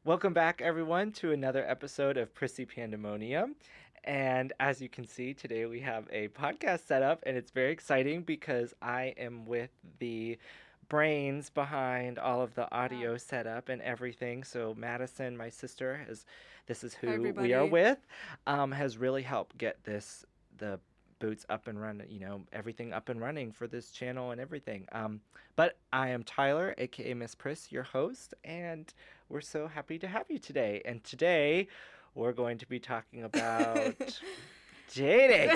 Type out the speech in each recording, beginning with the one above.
Welcome back, everyone, to another episode of Prissy Pandemonium. And as you can see, today we have a podcast set up, and it's very exciting because I am with the brains behind all of the audio setup and everything. So Madison, my sister, this is Hi, who we are everybody. with, has really helped get the boots up and running, everything up and running for this channel and everything. But I am Tyler, aka Miss Priss, your host, and we're so happy to have you today. And today we're going to be talking about dating.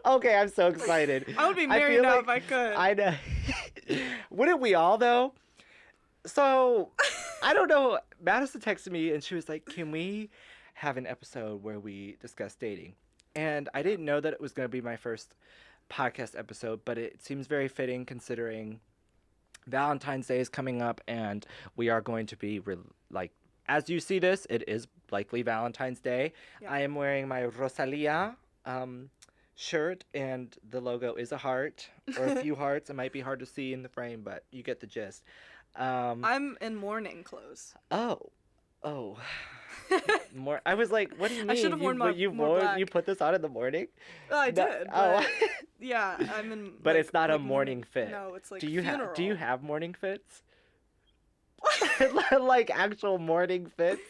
Okay, I'm so excited. I would be married now if I could. I know. Wouldn't we all, though? So, I don't know. Madison texted me and she was like, "Can we have an episode where we discuss dating?" And I didn't know that it was going to be my first podcast episode, but it seems very fitting considering Valentine's Day is coming up and we are going to be as you see this, it is likely Valentine's Day. Yeah. I am wearing my Rosalia shirt, and the logo is a heart or a few hearts. It might be hard to see in the frame, but you get the gist. I'm in morning clothes. Oh. More. I was like, what do you mean? I should have worn more black. You put this on in the morning? Oh, I No- did. oh. But yeah, I'm in. But like- it's not a like morning fit. No, it's like Do you funeral. do you have morning fits? Like actual morning fits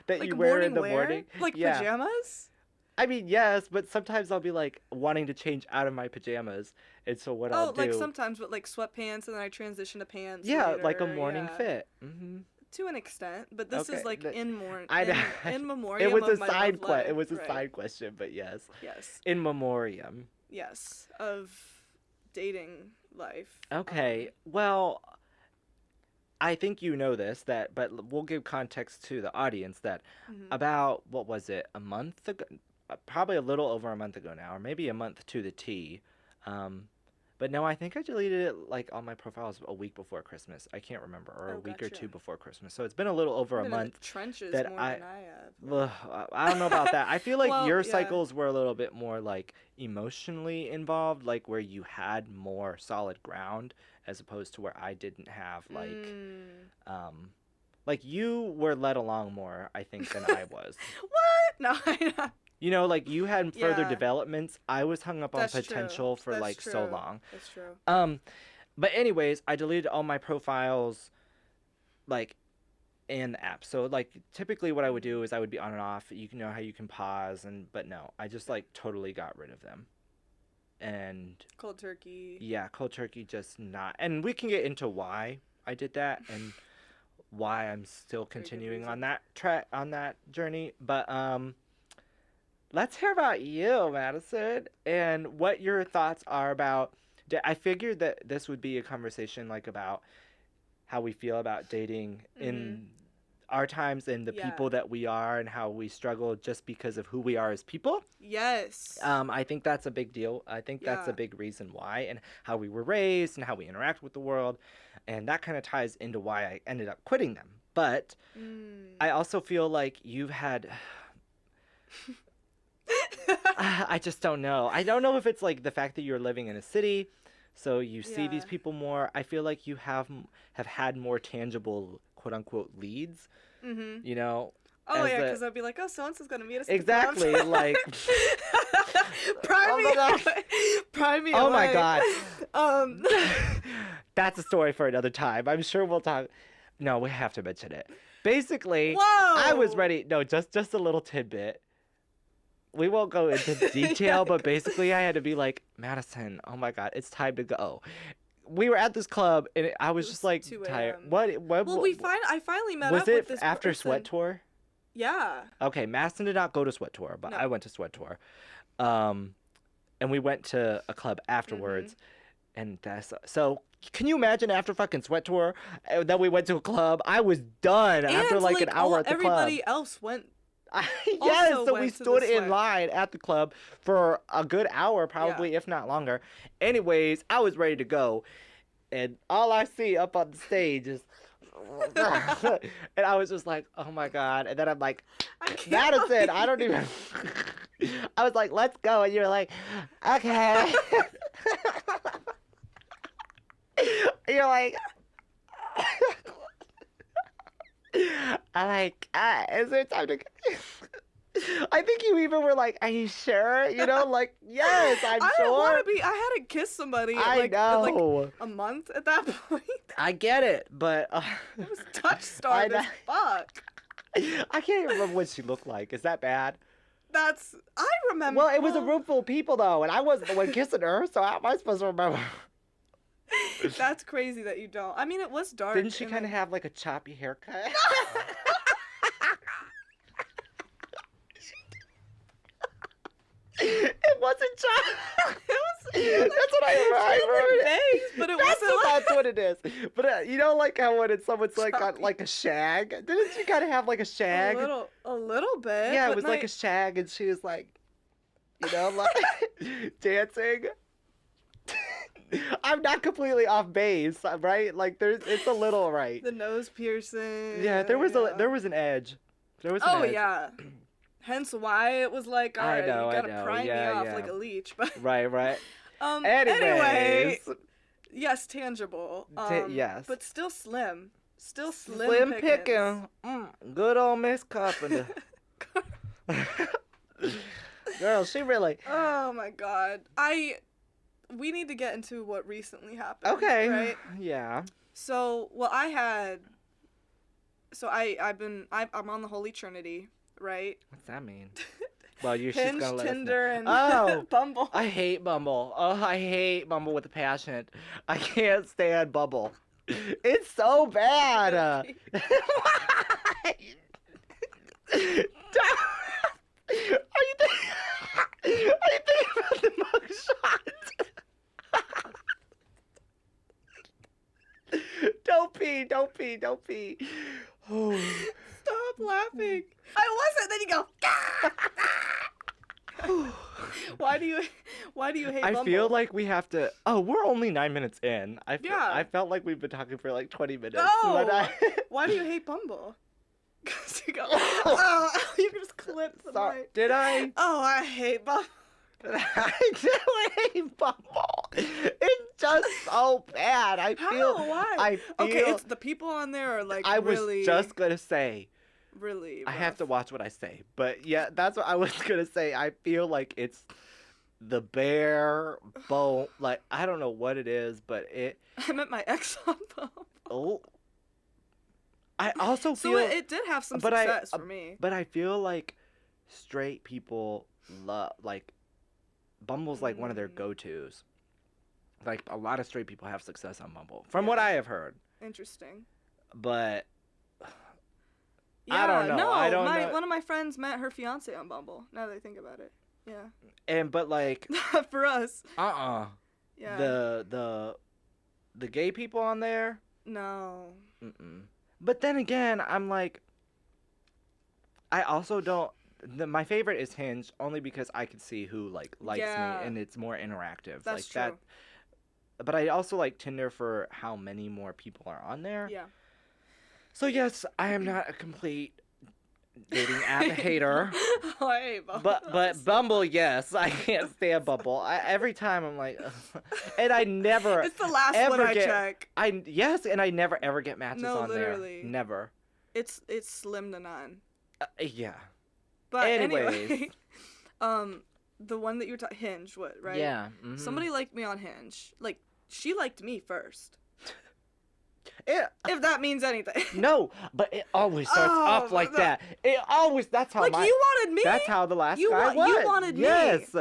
that like you wear in the wear? morning? Like Yeah. pajamas? I mean, yes, but sometimes I'll be like wanting to change out of my pajamas, and so what I'll do. Like sometimes with like sweatpants, and then I transition to pants. Yeah, later, like a morning yeah. fit. Mm-hmm. To an extent, but this Okay, is like in morning. I know. In memoriam. It was of a my side love question. life. It was a Right. side question, but yes, Yes. in memoriam. Yes. Of dating life. Okay, well, I think you know this, but we'll give context to the audience that Mhm. about, what was it, a month ago? Probably a little over a month ago now, or maybe a month to the T. But no, I think I deleted it like on my profiles a week before Christmas. I can't remember, or a week or Gotcha. two before Christmas. So it's been a little over a Been in the month. trenches that more I- than I have. Ugh, I don't know about that. I feel like Well, your yeah. cycles were a little bit more like emotionally involved, like where you had more solid ground as opposed to where I didn't have like you were led along more, I think, than I was. What? No, You know, like you had further Yeah. developments. I was hung up on That's true. potential for That's like so true. long. That's true. But anyways, I deleted all my profiles like in the app. So like typically what I would do is I would be on and off. You can know how you can pause but no, I just like totally got rid of them. And Cold turkey. yeah, cold turkey just not. And we can get into why I did that and why I'm still good continuing reason. on that journey. But let's hear about you, Madison, and what your thoughts are about. I figured that this would be a conversation like about how we feel about dating in our times and the Yeah. people that we are and how we struggle just because of who we are as people. Yes. I think that's a big deal. I think that's a Yeah. big reason why, and how we were raised and how we interact with the world. And that kind of ties into why I ended up quitting them. But I also feel like you've had. I just don't know. I don't know if it's like the fact that you're living in a city, so you see these Yeah. people more. I feel like you have had more tangible, quote unquote, leads. Mm-hmm. You know. Oh as yeah, a- because I'd be like, oh, so and so's gonna meet us. at the Exactly, club. like. Prime Oh me my God. away. Prime me Oh my away. God. Um. That's a story for another time. I'm sure we'll talk. No, we have to mention it. Basically, Whoa. I was ready. No, just a little tidbit. We won't go into detail, but basically, I had to be like, Madison, oh my God, it's time to go. We were at this club, and I was It just was like 2 tired. a.m. What? Well, I finally met Was up with it this after person. Sweat Tour? Yeah. Okay, Madison did not go to Sweat Tour, but No. I went to Sweat Tour. And we went to a club afterwards. And that's so. Can you imagine after fucking Sweat Tour that we went to a club? I was done after And like an hour at the club. everybody else went. Yes, also so we went to the stood in Sweat. line at the club for a good hour, probably, if not longer. Anyways, I was ready to go, and all I see up on the stage is, and I was just like, oh my God. And then I'm like, I can't Madison, believe I don't even. I was like, let's go, and you're like, okay. You're like, is there time to? I think you even were like, are you sure? You know, like, yes, I'm I didn't sure. want to be. I hadn't kissed somebody I like know. a month at that point. I get it, but It was touch I starved know. as fuck. I can't even remember what she looked like. Is that bad? I remember. Well, it was a room full of people though, and I wasn't the one kissing her, so how am I supposed to remember? That's crazy that you don't. I mean, it was dark. Didn't she and kind of then- have like a choppy haircut? It wasn't choppy. That's what I remember. Bangs, but it wasn't like. That's what it is. But you know, like how when it's someone's like got Choppy. like a shag. Didn't she kind of have like a shag? A little bit. Yeah, it but was like a shag, and she was like, you know, like dancing. I'm not completely off base, right? Like it's a little right. the nose piercing. Yeah, there was an edge. There was an Oh edge. yeah. Hence why it was like, all I right, know, you I gotta know. pry Yeah, me off yeah. like a leech. But Right. anyway, yes, tangible. Yes. But still slim. Still Slim pickings. picking. Good old Miss Carpenter. Girl, she really. Oh my god. We need to get into what recently happened. Okay. Right? Yeah. So, I'm on the Holy Trinity, right? What's that mean? Well, she's Hinge, gonna let Tinder, us and know. Oh, Bumble. I hate Bumble. Oh, I hate Bumble with a passion. I can't stand Bumble. It's so bad. Why? Are you thinking about the mugshot? Don't pee. Oh. Stop laughing. I wasn't. Then you go. Why do you hate Bumble? I feel like we have to. Oh, we're only 9 minutes in. Yeah. I felt like we've been talking for like 20 minutes. No. but Why do you hate Bumble? Because you go. Oh, you can just clip the mic. Did I? Oh, I hate Bumble. I do hate Bumble. It's just so bad. I feel. Why? I feel. Okay, it's the people on there are like I was really, just gonna say. really. I have rough. to watch what I say, but yeah, that's what I was gonna say. I feel like it's the bare bone. Like I don't know what it is, but it. I met my ex on Bumble. Oh. I also feel. So it did have some success for me. But I feel like straight people love like Bumble's like one of their go-tos. Like a lot of straight people have success on Bumble, from what I have heard. Interesting. But Yeah, I don't know. No, I don't know. One of my friends met her fiance on Bumble. Now that I think about it, yeah. But like For us. Yeah. the gay people on there. No. But then again, I'm like, I also don't. My favorite is Hinge only because I can see who like likes me and it's more interactive. That's like true. that. But I also like Tinder for how many more people are on there. Yeah. So yes, I am not a complete dating app hater. Oh, I hate Bumble. But Bumble, yes, I can't stand Bumble. Every time I'm like, ugh. And I never. It's the last ever one I get, check. And I never ever get matches No, on literally. there. Never. It's slim to none. Yeah. But Anyways. anyway, the one that you're Hinge, what, right? Yeah. Somebody liked me on Hinge. Like, she liked me first. Yeah. If that means anything. No, but it always starts off like that. It always. That's how like, you wanted me? That's how the last guy was. You wanted me. Yes.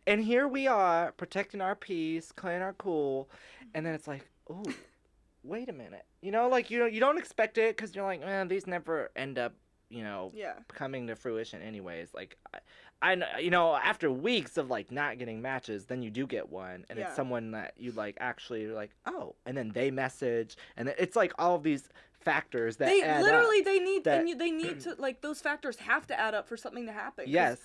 And here we are protecting our peace, playing our cool, and then it's like, oh, wait a minute. You know, like you don't expect it because you're like, man, these never end up, coming to fruition anyways. Like, I know, after weeks of like not getting matches, then you do get one, and it's someone that you like actually like, oh, and then they message, and it's like all of these factors that they add literally up they need that- and they need to like those factors have to add up for something to happen. Yes.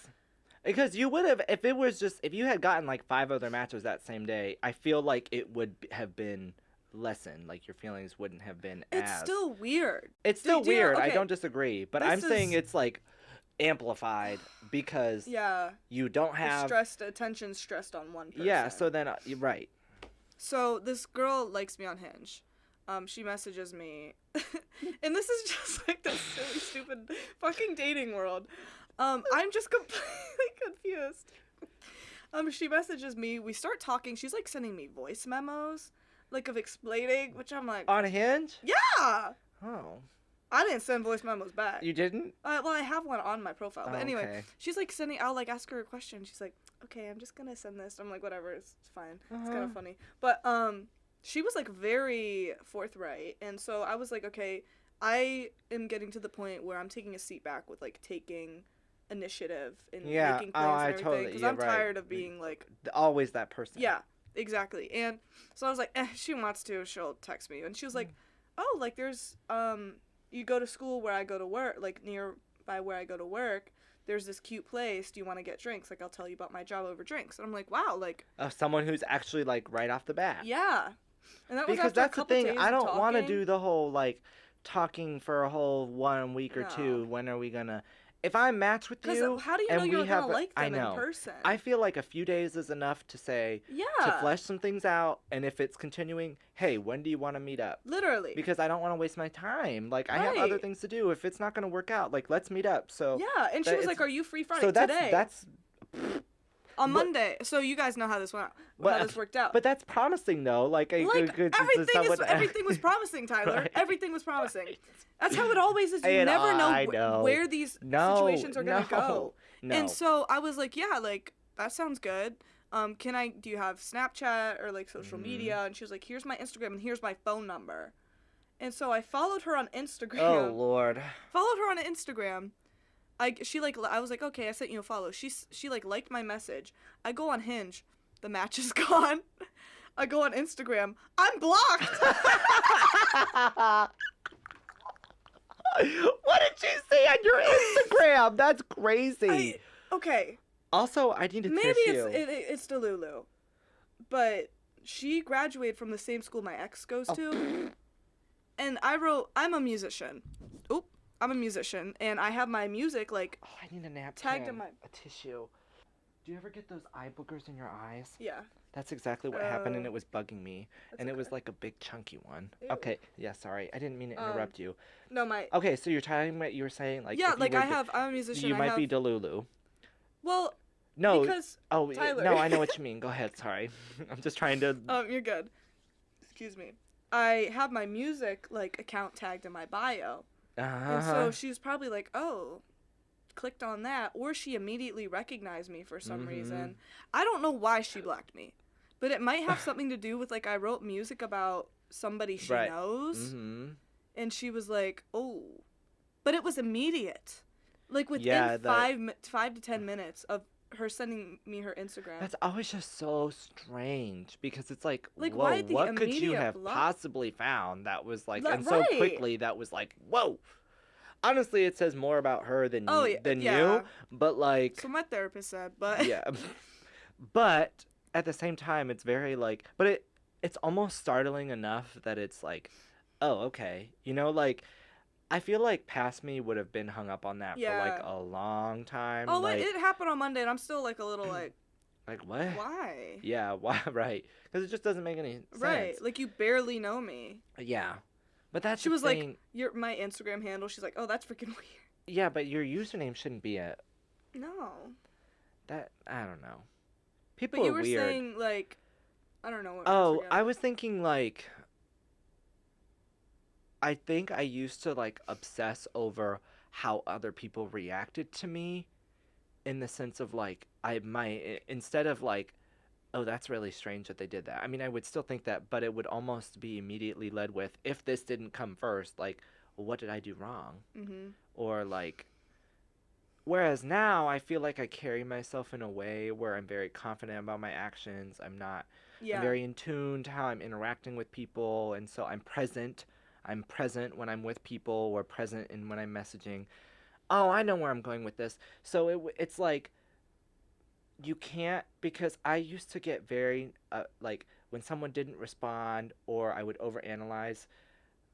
Because you would have, if you had gotten like 5 other matches that same day, I feel like it would have been lessened. Like your feelings wouldn't have been It's still weird. It's still weird. I okay. don't disagree. But I'm saying it's like amplified because you don't have. Attention's stressed on one person. Yeah, so then, you're right. So this girl likes me on Hinge. She messages me, and this is just like this silly, stupid, fucking dating world. I'm just completely confused. She messages me. We start talking. She's like sending me voice memos, like of explaining, which I'm like, On Hinge? yeah. Oh. I didn't send voice memos back. You didn't? Well, I have one on my profile, but anyway, okay. she's like sending. I'll like ask her a question. She's like, okay, I'm just gonna send this. I'm like, whatever, it's fine. It's kind of funny, but she was like very forthright, and so I was like, okay, I am getting to the point where I'm taking a seat back with like taking initiative and making plans and everything, because I'm tired of being like always that person. Yeah, exactly. And so I was like, if she wants to, she'll text me. And she was like, oh, like there's you go to school where I go to work, like nearby where I go to work, there's this cute place. Do you want to get drinks? Like, I'll tell you about my job over drinks. And I'm like, wow, like someone who's actually like right off the bat. Yeah. And that was because after that's a the couple thing. days I of don't want to talking. do the whole like talking for a whole 1 week or No. two. When are we gonna? If I match with you, Because how do you know and you're we have, gonna like I them know. in person? I feel like a few days is enough to say to Yeah. flesh some things out, and if it's continuing, hey, when do you want to meet up? Literally. Because I don't want to waste my time. Like I have other Right. things to do. If it's not gonna work out, like let's meet up. So Yeah, and she that was like, it's- "Are you free Friday so today?" that's on but- Monday. So you guys know how this went. But- How this worked out. But that's promising though. Like a like good everything was promising, Tyler. Right. Everything was promising. That's how it always is. You And never I know, know. where these situations are gonna go. No. And so I was like, yeah, like that sounds good. Do you have Snapchat or like social media? And she was like, here's my Instagram and here's my phone number. And so I followed her on Instagram. Oh Lord. Followed her on Instagram. I was like, okay, I sent you a follow. She like liked my message. I go on Hinge, the match is gone. I go on Instagram, I'm blocked. What did you say on your Instagram? That's crazy. Okay, Also, I need to maybe tish you. it's Delulu, but she graduated from the same school my ex goes to, and I'm a musician. Oop, I'm a musician, and I have my music like Oh, I need a napkin. tagged in my a tissue. Do you ever get those eye boogers in your eyes? yeah. That's exactly what happened, and Oh. it was bugging me. And it was okay. like a big chunky one. Ew. Okay, yeah, sorry. I didn't mean to interrupt you. No, my Okay, so you're talking about, you were saying, like, yeah, if you like were I'm a musician. you I might have, be Delulu. well, No, because oh, Tyler. no, I know what you mean. Go ahead, sorry. I'm just trying to... you're good. Excuse me. I have my music like account tagged in my bio. And so she's probably like, oh, clicked on that. Or she immediately recognized me for some reason. I don't know why she blocked me. But it might have something to do with, like, I wrote music about somebody she Right. knows. Mm-hmm. And she was like, oh. But it was immediate. Like, within Yeah, 5 to 10 minutes of her sending me her Instagram. That's always just so strange because it's like, Like, whoa, why the what could you immediate have block? possibly found that was like, Like, and so right. quickly that was like, whoa. Honestly, it says more about her than Oh, you, yeah. you, but like, So my therapist said, but... yeah. But at the same time, it's very like, but it's almost startling enough that it's like, oh, okay. You know, like, I feel like past me would have been hung up on that for like Yeah. a long time. Oh, like, it happened on Monday, and I'm still, like, a little, like, like what? why? Yeah, why? Right. Because it just doesn't make any sense. Right. Like, you barely know me. Yeah. But that's She the was thing. like, my Instagram handle, she's like, oh, that's freaking weird. Yeah, but your username shouldn't be a No. that. I don't know. People But you are were weird. saying, like, I don't know what Oh, I was thinking like. I think I used to like obsess over how other people reacted to me, in the sense of like instead of like, oh, that's really strange that they did that. I mean, I would still think that, but it would almost be immediately led with, if this didn't come first, like, well, what did I do wrong? Mm-hmm. Or like, whereas now I feel like I carry myself in a way where I'm very confident about my actions. I'm Yeah. very in tune to how I'm interacting with people, and so I'm present when I'm with people, or present in when I'm messaging. Oh, I know where I'm going with this. So it's like, you can't, because I used to get very like, when someone didn't respond, or I would overanalyze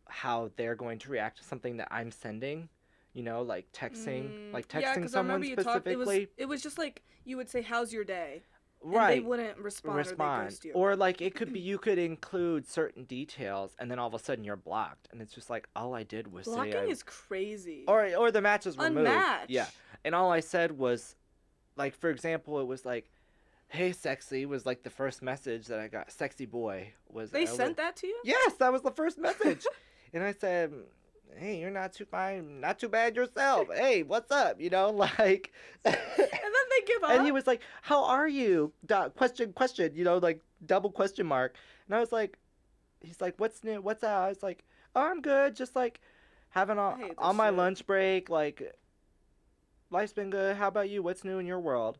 how they're going to react to something that I'm sending, you know, like texting, Yeah, 'cause I someone remember you specifically. it was just like, you would say, how's your day? and they wouldn't respond or they ghost you. Or like it could be you could include certain details and then all of a sudden you're blocked and it's just like all I did was blocking say is crazy. or the match is removed. Unmatch. Yeah. And all I said was like for example it was like hey sexy was like the first message that I got. Sexy boy was They sent that to you? Yes, that was the first message. And I said hey, you're not too fine, not too bad yourself. Hey, what's up? You know, like. And then they give up. And he was like, "How are you?" Question. You know, like double question mark. And I was like, "He's like, what's new? What's up?" I was like, "Oh, I'm good. Just like having on my lunch break. Like, life's been good. How about you? What's new in your world?"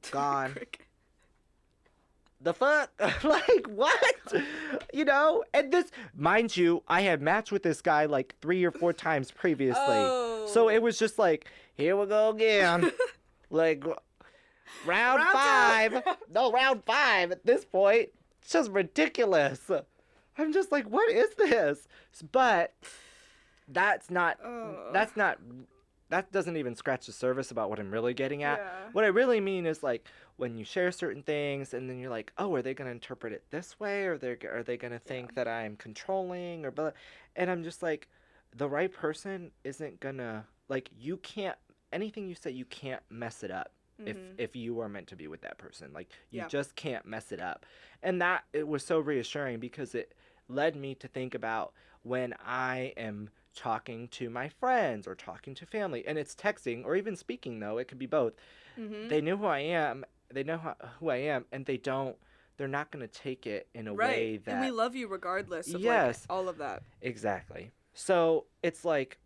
Gone. The fuck? Like, what? You know? And this, mind you, I had matched with this guy like 3 or 4 times previously. Oh. So it was just like, here we go again. Like, round 5. No, round 5 at this point. It's just ridiculous. I'm just like, what is this? But that doesn't even scratch the surface about what I'm really getting at. Yeah. What I really mean is like when you share certain things and then you're like, oh, are they going to interpret it this way? Or are they going to think that I'm controlling or blah? And I'm just like, the right person isn't going to, like, you can't, anything you say, you can't mess it up. If you are meant to be with that person. Like, you just can't mess it up. And that, it was so reassuring because it led me to think about when I am talking to my friends or talking to family, and it's texting or even speaking, though, it could be both. They know who I am, they know who I am, and they're not going to take it in a way that... And we love you regardless of, like, all of that. Exactly. So, it's like...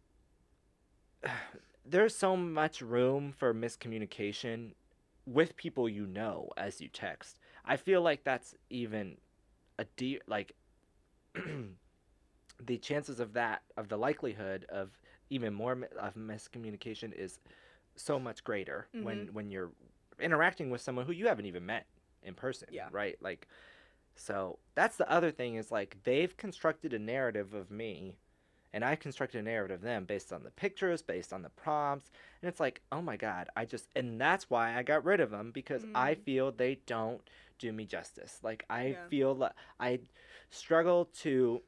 There's so much room for miscommunication with people you know as you text. I feel like that's even the chances of the likelihood of even more of miscommunication is so much greater when you're interacting with someone who you haven't even met in person, right? Like, so that's the other thing is like they've constructed a narrative of me and I constructed a narrative of them based on the pictures, based on the prompts. And it's like, oh my God, and that's why I got rid of them because I feel they don't do me justice. Like, I feel that I struggle to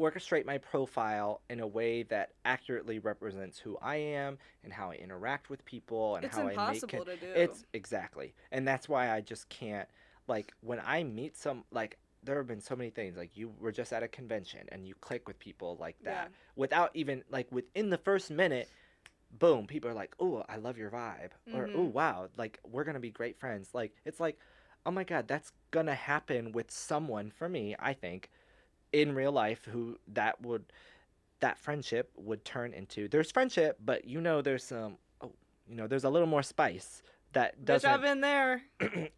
orchestrate my profile in a way that accurately represents who I am and how I interact with people and how I make it. It's impossible to do. It's exactly. And that's why I just can't, like, when I meet like, there have been so many things, like you were just at a convention and you click with people like that without even, like within the first minute, boom, people are like, oh, I love your vibe. Or, oh, wow, like we're going to be great friends. Like, it's like, oh my God, that's going to happen with someone for me, I think, in real life who that friendship would turn into. There's friendship, but there's some, there's a little more spice. That doesn't. Bitch, I've been there.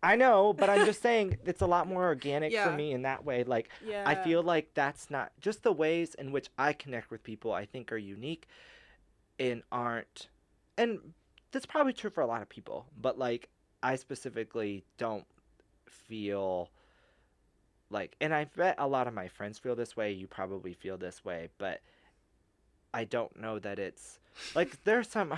I know, but I'm just saying it's a lot more organic for me in that way. Like, I feel like that's not just the ways in which I connect with people. I think are unique, and aren't, and that's probably true for a lot of people. But like, I specifically don't feel like, and I bet a lot of my friends feel this way. You probably feel this way, but I don't know that it's. Like, there's some...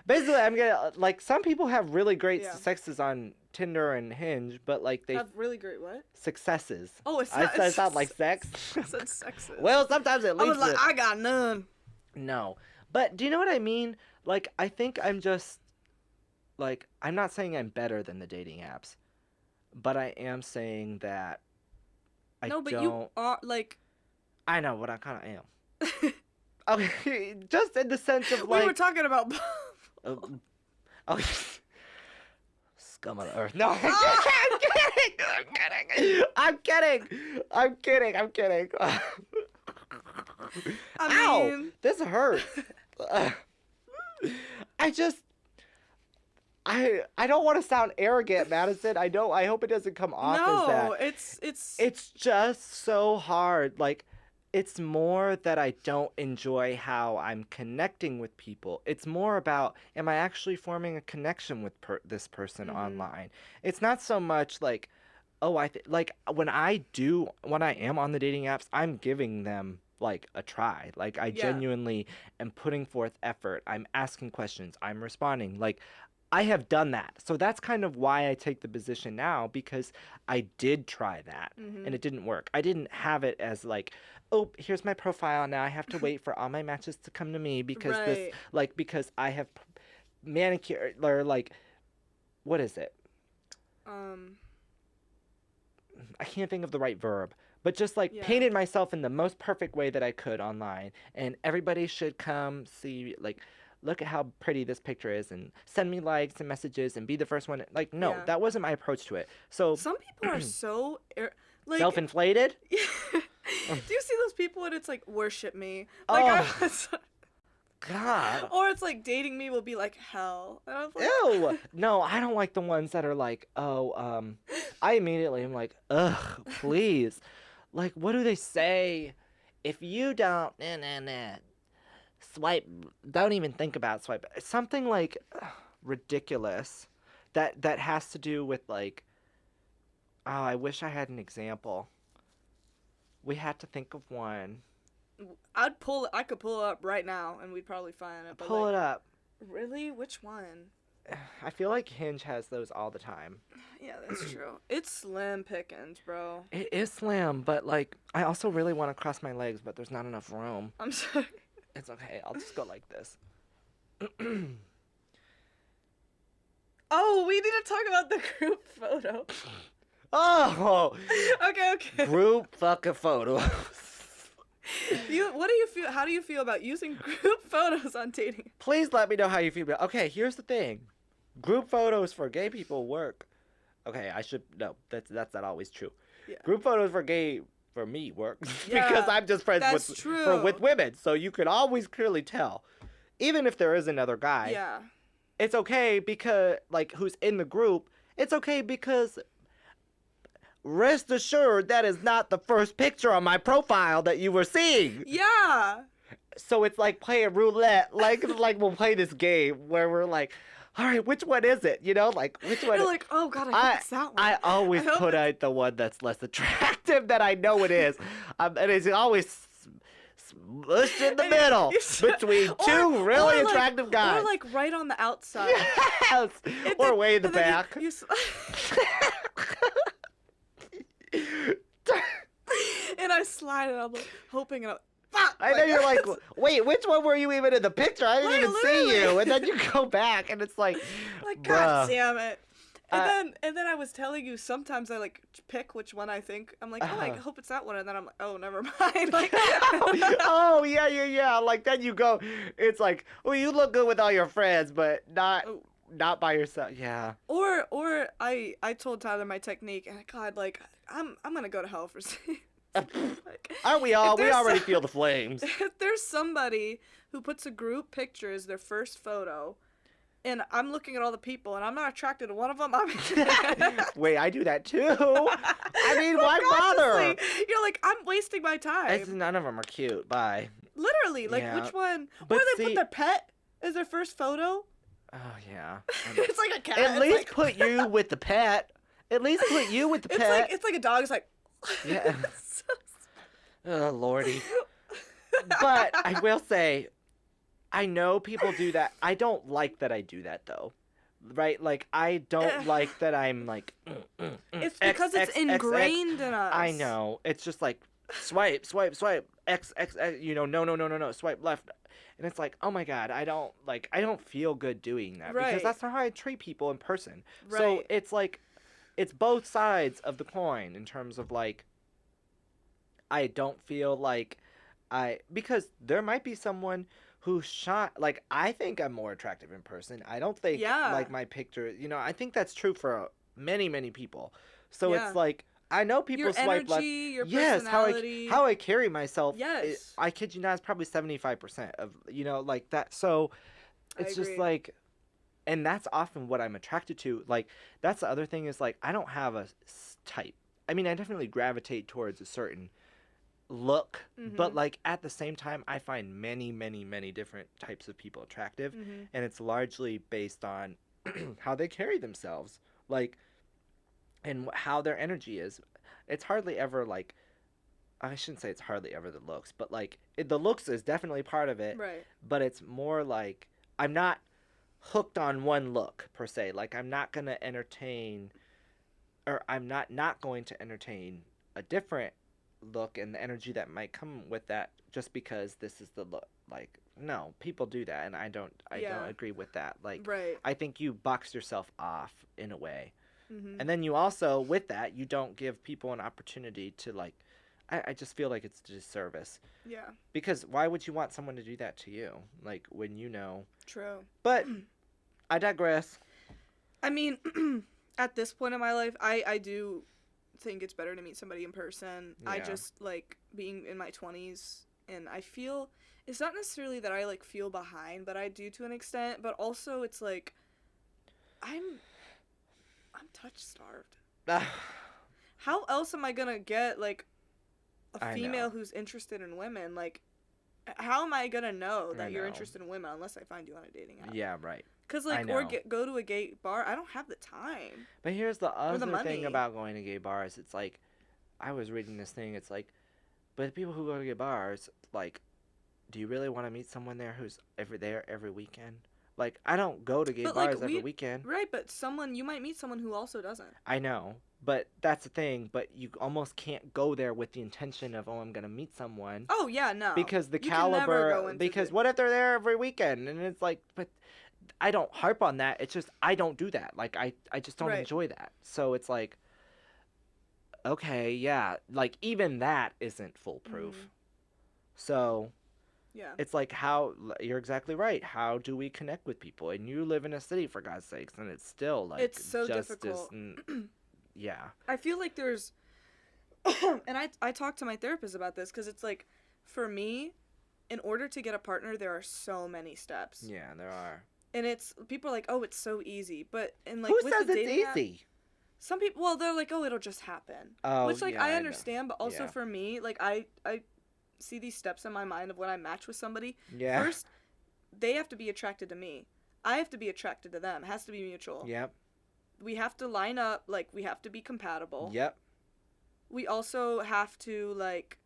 Basically, I'm gonna... Like, some people have really great successes on Tinder and Hinge, but, like, they... Have really great what? Successes. Oh, it's not... I sound like sex? I said sexes. Well, sometimes it leads I was like, I got none. No. But, do you know what I mean? Like, I think I'm just... Like, I'm not saying I'm better than the dating apps, but I am saying that you are, like... I know what I kind of am. Okay, just in the sense of like... We were talking about... Scum of the earth. No, I'm kidding. Ow! This hurts. I don't want to sound arrogant, Madison. I hope it doesn't come off as that. No, It's just so hard. Like, it's more that I don't enjoy how I'm connecting with people. It's more about, am I actually forming a connection with this person online? It's not so much like, oh, like when I am on the dating apps, I'm giving them like a try. Like, I genuinely am putting forth effort. I'm asking questions. I'm responding. Like, I have done that. So that's kind of why I take the position now, because I did try that and it didn't work. I didn't have it as like, oh, here's my profile. Now I have to wait for all my matches to come to me because Right. because I have manicure or like, what is it? Um. I can't think of the right verb, but just like Yeah. painted myself in the most perfect way that I could online, and everybody should come see, like, look at how pretty this picture is, and send me likes and messages, and be the first one. Like, no, Yeah. that wasn't my approach to it. So Some people are so like. self-inflated. Do you see those people and it's like worship me? Like Oh. I was. God. Or it's like dating me will be like hell. And I was like, Ew. No, I don't like the ones that are like, oh, I immediately am like, ugh, please. Like, what do they say? If you don't, swipe, don't even think about swipe. Something like ridiculous that has to do with like, oh, I wish I had an example. We had to think of one. I could pull it up right now and we'd probably find it. But Pull like, it up. really? Which one? I feel like Hinge has those all the time. Yeah, that's true. It's slim pickings, bro. It is slim, but like I also really want to cross my legs, but there's not enough room. I'm sorry. It's okay. I'll just go like this. Oh, we need to talk about the group photo. Oh, Okay. group fucking photos. What do you feel? How do you feel about using group photos on dating? Please let me know how you feel about. Okay, here's the thing. Group photos for gay people work. Okay, I should no. That's not always true. Yeah. Group photos for me work Yeah, because I'm just friends that's with true. with women, so you can always clearly tell, even if there is another guy. Yeah. It's okay because like who's in the group. It's okay because rest assured that is not the first picture on my profile that you were seeing. Yeah. So it's like playing roulette. Like we'll play this game where we're like, all right, which one is it? You know, like which one? You're like, oh god, I hope it's that one. I always I hope put out the one that's less attractive that I know it is, and it's always smushed in the middle between two really or like, attractive guys. Or like right on the outside. Yes, And or then- way in the and then back. And I slide it. I'm like, hoping and I'm fuck. I know you're like, wait, which one were you even in the picture? I didn't Like, even see you. literally. And then you go back, and it's like, like bruh. god damn it. And then I was telling you sometimes I like pick which one I think. I'm like, oh, I hope it's that one, and then I'm like, oh, never mind. Like, oh yeah. Like then you go, it's like, well, you look good with all your friends, but not by yourself. Yeah. or I told Tyler my technique, and God, like I'm gonna go to hell for saying. Like, Aren't we all? if We there's already some- feel the flames. If there's somebody who puts a group picture as their first photo, and I'm looking at all the people, and I'm not attracted to one of them, I'm Wait, I do that too. I mean, why bother? Subconsciously, you're like, I'm wasting my time. None of them are cute. Bye. Literally, like Yeah. which one? But or they see- put their pet as their first photo. Oh yeah. I know. It's like a cat. At It's least like, put you with the pet. At least put you with the pet. it's like a dog. It's like. Yeah. Oh lordy. But I will say, I know people do that. I don't like that I do that though. Right? Like I don't like that I'm like. It's X, because it's X, X, X. ingrained in us. I know. It's just like swipe, X, you know, no, swipe left. And it's like, oh my god, I don't feel good doing that because Right. that's not how I treat people in person. So Right. it's like, it's both sides of the coin in terms of like, I don't feel like because there might be someone who shot, like, I think I'm more attractive in person. I don't think, Yeah. like, my picture, you know, I think that's true for many, many people. So Yeah. it's like, I know people Your swipe left. energy, your Yes, personality. how I carry myself. Yes. I kid you not, it's probably 75% of, you know, like that. So I it's just agree. like, and that's often what I'm attracted to. Like, that's the other thing is like, I don't have a type. I mean, I definitely gravitate towards a certain look, but Mhm. like at the same time, I find many, many, many different types of people attractive. Mhm. And it's largely based on how they carry themselves. Like, and how their energy is. It's hardly ever like, I shouldn't say it's hardly ever the looks, but like the looks is definitely part of it. Right. But it's more like I'm not hooked on one look per se. Like I'm not going to entertain, or I'm not going to entertain a different look and the energy that might come with that just because this is the look. Like no, people do that, and I don't agree with that. Like Right. I think you box yourself off in a way. Mm-hmm. And then you also, with that, you don't give people an opportunity to, like, I just feel like it's a disservice. Yeah. Because why would you want someone to do that to you? Like, when you know. True. But I digress. I mean, at this point in my life, I do think it's better to meet somebody in person. Yeah. I just, like, being in my 20s, and I feel, it's not necessarily that I, like, feel behind, but I do to an extent, but also it's, like, I'm touch starved. How else am I gonna get, like, a female who's interested in women? Like, how am I gonna know that you're interested in women unless I find you on a dating app? Yeah, right. Because, like, or go to a gay bar. I don't have the time. But here's the other thing about going to gay bars. It's like, I was reading this thing. It's like, but the people who go to gay bars, like, do you really want to meet someone there who's there every weekend? Like, I don't go to gay bars every weekend. Right, but you might meet someone who also doesn't. I know, but that's the thing. But you almost can't go there with the intention of, I'm going to meet someone. Oh, yeah, no. Because the caliber, what if they're there every weekend? And it's like, but I don't harp on that. It's just, I don't do that. Like, I just don't enjoy that. So it's like, okay, yeah. Like, even that isn't foolproof. So... Yeah. It's like you're exactly right. How do we connect with people? And you live in a city, for God's sakes, and it's still like it's so difficult. Yeah. I feel like there's, and I talked to my therapist about this because it's like, for me, in order to get a partner, there are so many steps. Yeah, there are. And people are like, oh, it's so easy, but like who with says the it's dating easy? Some people, well, they're like, oh, it'll just happen. Oh, which like yeah, I understand, but also yeah. for me, like I see these steps in my mind of when I match with somebody. Yeah. First, they have to be attracted to me. I have to be attracted to them. It has to be mutual. Yep. We have to line up, like, we have to be compatible. Yep. We also have to, like,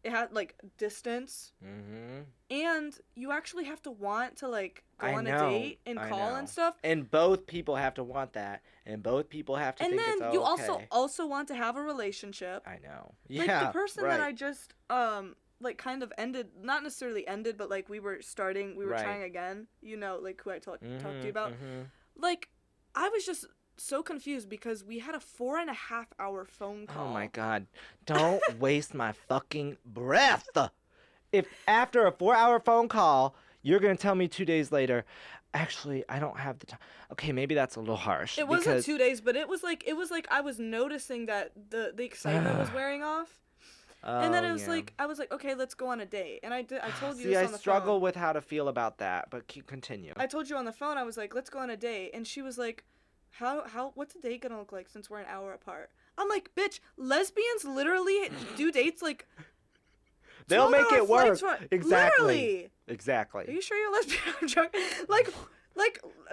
it had, like, distance. Mm-hmm. And you actually have to want to, like, go on know. a date and call and stuff. And both people have to want that. And both people have to think it's okay. And then you also want to have a relationship. I know. Yeah, like, the person that I just, like, kind of ended, not necessarily ended, but, like, we were trying again, you know, like, who I talked to you about. Like, I was just so confused because we had a 4.5-hour phone call. Oh, my God. Don't waste my fucking breath. If after a 4-hour phone call, you're going to tell me 2 days later, actually, I don't have the time. Okay, maybe that's a little harsh. It wasn't 2 days, but it was like I was noticing that the excitement was wearing off. And then it was like, I was like, okay, let's go on a date. And I told you this on the phone. I struggle with how to feel about that, but continue. I told you on the phone, I was like, let's go on a date. And she was like, what's a date gonna look like since we're an hour apart? I'm like, bitch, lesbians literally do dates like... They'll make it work. Exactly. Literally. Exactly. Are you sure you're a lesbian? I'm joking. Like,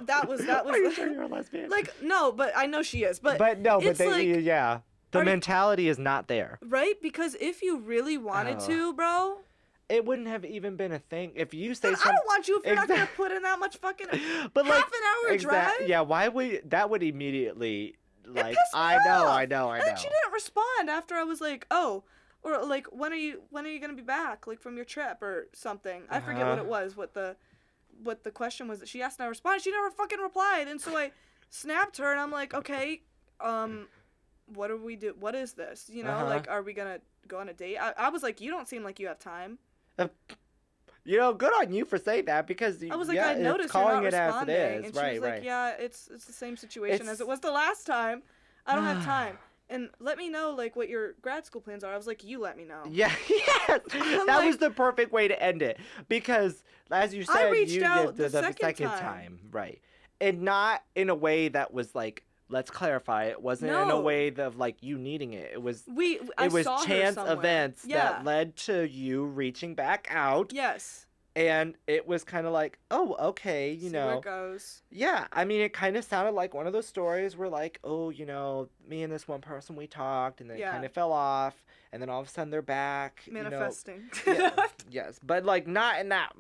that was... Are you sure you're a lesbian? Like, no, but I know she is. But no, but they, like, yeah. The mentality is not there. Right? Because if you really wanted to, bro... It wouldn't have even been a thing if you say something. I don't want you if you're not gonna put in that much fucking but half an hour drive. Yeah, why would that would immediately like it pissed me off. I know. And then she didn't respond after I was like, oh, or like when are you gonna be back, like from your trip or something. I forget what it was, what the question was that she asked and I responded. She never fucking replied, and so I snapped her and I'm like, okay, what do we do? What is this? You know, like, are we gonna go on a date? I was like, you don't seem like you have time. You know, good on you for saying that because I was like, I noticed calling you're not it responding. as it is. And she was like, yeah, it's the same situation as It's... it was the last time. I don't have time. And let me know, like, what your grad school plans are. I was like, you let me know. Yeah, yes. That was the perfect way to end it. Because, as you said, I reached out the second time. Right. And not in a way that was like, let's clarify, it wasn't in a way of like you needing it. It was I saw chance her somewhere. events that led to you reaching back out. Yes. And it was kind of like, oh, okay, See where it goes. Yeah, I mean, it kind of sounded like one of those stories where, like, oh, me and this one person, we talked, and then it kind of fell off, and then all of a sudden they're back. Manifesting. Yeah, yes, but, like, not in that,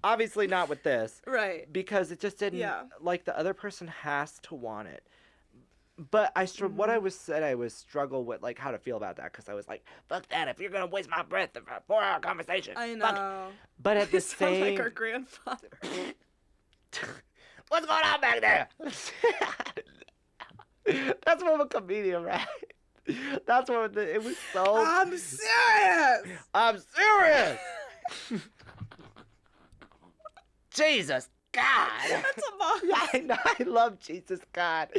obviously not with this. Right. Because it just didn't, like, the other person has to want it. But what I was struggle with, like, how to feel about that, because I was like, fuck that, if you're gonna waste my breath for a 4-hour conversation. I know. But at the same... like our grandfather. What's going on back there? That's from a comedian, right? That's what it was so... I'm serious! I'm serious! Jesus God. That's a mom. Yeah, I know. I love Jesus God.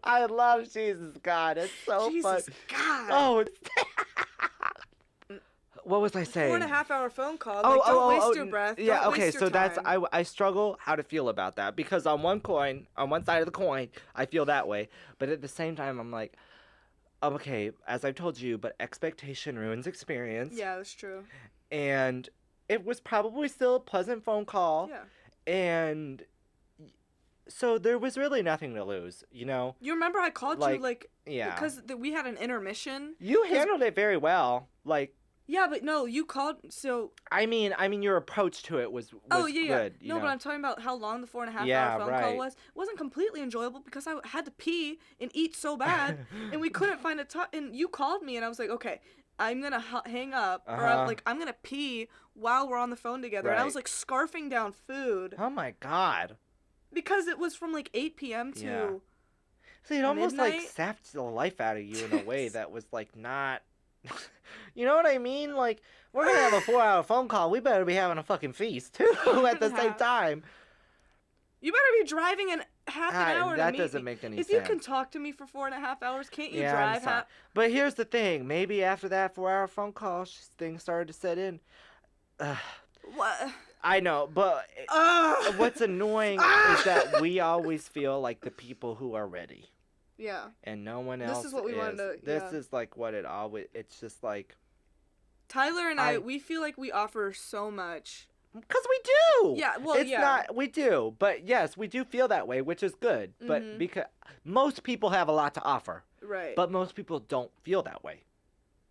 I love Jesus God. It's so fun. Jesus God. Oh, what was I saying? 4.5 hour phone call. Like, don't waste your breath. Yeah, don't okay, waste so your time. that's I struggle how to feel about that, because on one side of the coin, I feel that way, but at the same time I'm like, okay, as I've told you, but expectation ruins experience. Yeah, that's true. And it was probably still a pleasant phone call. Yeah. And so there was really nothing to lose, You remember I called you, like, yeah, because we had an intermission. You handled it very well, like. Yeah, but no, you called, so. I mean, your approach to it was good. No, but I'm talking about how long the 4.5 hour phone call was. It wasn't completely enjoyable because I had to pee and eat so bad, and we couldn't find a time. And you called me, and I was like, okay, I'm gonna hang up, or I'm gonna pee while we're on the phone together. Right. And I was like scarfing down food. Oh my God. Because it was from like 8 p.m. to. Yeah. See, it almost midnight. like sapped the life out of you in a way that was like not. You know what I mean? Like, we're gonna have a 4-hour phone call. We better be having a fucking feast too at the same time. You better be driving in half an hour to that meet doesn't me. make any if sense. you can talk to me for 4.5 hours, can't you Yeah, drive half? But here's the thing. Maybe after that 4-hour phone call, things started to set in. What? I know, but what's annoying is that we always feel like the people who are ready. Yeah. And no one else This is what we wanted to... This is like what it always... It's just like... Tyler and I, we feel like we offer so much. Because we do! Yeah, well, Not... We do. But yes, we do feel that way, which is good. Mm-hmm. But because... Most people have a lot to offer. Right. But most people don't feel that way.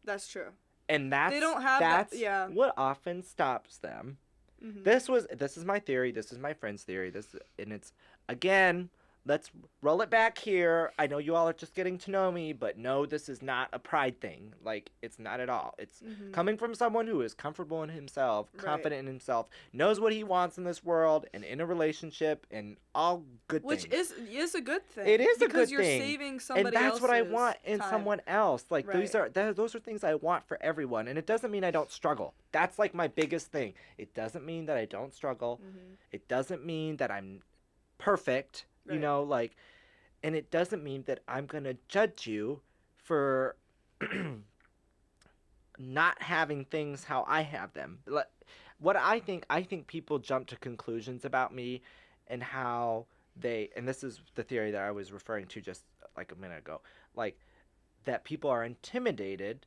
That's true. And that's... They don't have that's that, yeah. what often stops them. Mm-hmm. This is my theory. This is my friend's theory. And it's... Again... Let's roll it back here. I know you all are just getting to know me, but no, this is not a pride thing. Like, it's not at all. It's coming from someone who is comfortable in himself, confident in himself, knows what he wants in this world, and in a relationship, and all good things. Which is a good thing. It is a good thing. Because you're saving somebody else's And that's what I want in time. someone else. Like, those are things I want for everyone. And it doesn't mean I don't struggle. That's, like, my biggest thing. It doesn't mean that I don't struggle. It doesn't mean that I'm perfect. Right. Like, and it doesn't mean that I'm going to judge you for not having things how I have them. What I think people jump to conclusions about me and how and this is the theory that I was referring to just like a minute ago, like that people are intimidated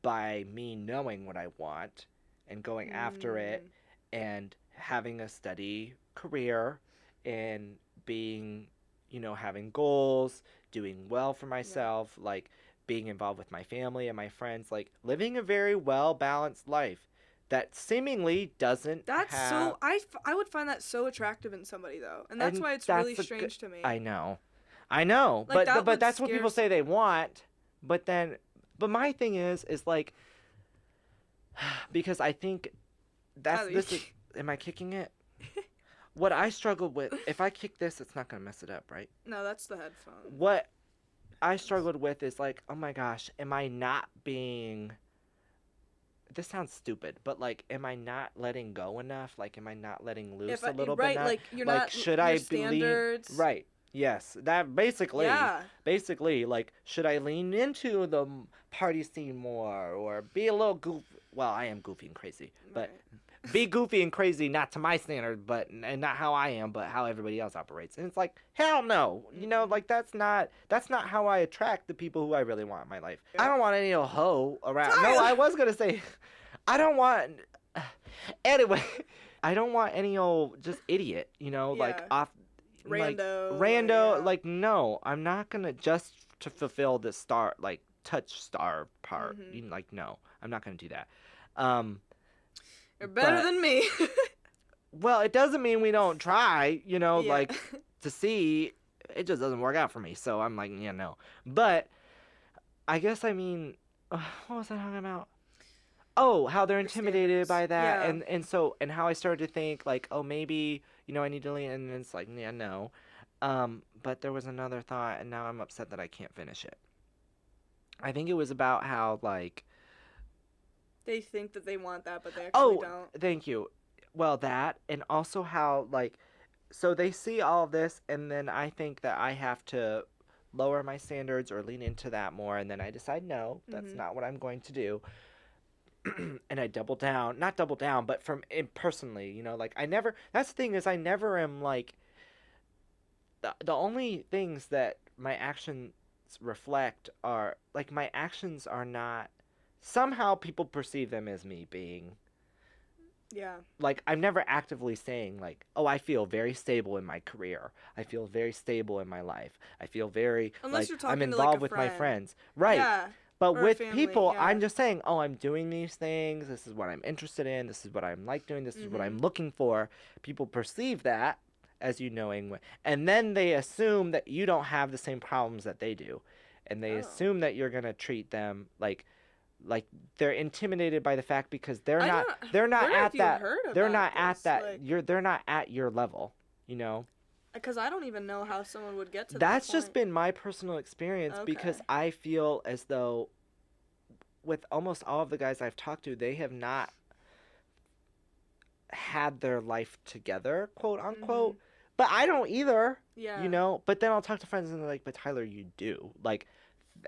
by me knowing what I want and going after it and having a steady career and being, having goals, doing well for myself, like being involved with my family and my friends, like living a very well-balanced life that seemingly doesn't have... I would find that so attractive in somebody, though. And that's why it's really strange to me. I know. Like, but that's what people say they want. But my thing is like, because I think am I kicking it? What I struggled with, if I kick this, it's not going to mess it up, right? No, that's the headphone. What I struggled with is like, oh my gosh, am I not being... This sounds stupid, but like, am I not letting go enough? Like, am I not letting loose a little bit? Right, like, you're not... Should your I standards... Right, yes. That basically... Yeah. Basically, like, should I lean into the party scene more or be a little goofy? Well, I am goofy and crazy, but... Right. Be goofy and crazy, not to my standard, and not how I am, but how everybody else operates. And it's like, hell no. Like that's not how I attract the people who I really want in my life. I don't want any old hoe around. No, I was going to say, I don't want... Anyway, I don't want any old just idiot, like Yeah. off, like Rando. rando. Yeah. Like no, I'm not gonna just to fulfill the star like touch star part. Mhm. Like no, I'm not gonna do that. Um, You're better but than me. well, it doesn't mean we don't try. Yeah. Like to see. It just doesn't work out for me. So I'm like, yeah, no. But I guess I mean, what was I talking about? Oh, how they're Your intimidated standards. by that, Yeah. and how I started to think like, oh, maybe I need to lean, and it's like, yeah, no. But there was another thought, and now I'm upset that I can't finish it. I think it was about how like, They think that they want that, but they actually oh, don't. thank you. Well, that, and also how like, so they see all of this, and then I think that I have to lower my standards or lean into that more, and then I decide no, that's Mhm. not what I'm going to do. And I double down, not double down, but from personally, like I never. That's the thing is I never am like the only things that my actions reflect are like my actions are not. Somehow people perceive them as me being Yeah. like I'm never actively saying like, oh, I feel very stable in my career. I feel very stable in my life. I feel very Unless like you're I'm talking to like a involved with my friend. friends. Right. Yeah. But Or a with family. people, Yeah. I'm just saying, oh, I'm doing these things. This is what I'm interested in. This is what I'm like doing. This is what I'm Mhm. looking for. People perceive that as you knowing, and then they assume that you don't have the same problems that they do, and they Oh. assume that you're gonna treat them like they're intimidated by the fact because they're I not don't. they're not Where have at you that heard they're about not at this? that Like, they're not at your level, you know. because I don't even know how someone would get to that That's just point. been my personal experience because Okay. I feel as though with almost all of the guys I've talked to, they have not had their life together, quote unquote. Mhm. But I don't either, Yeah. But then I'll talk to friends and they're like, "But Tyler, you do." Like,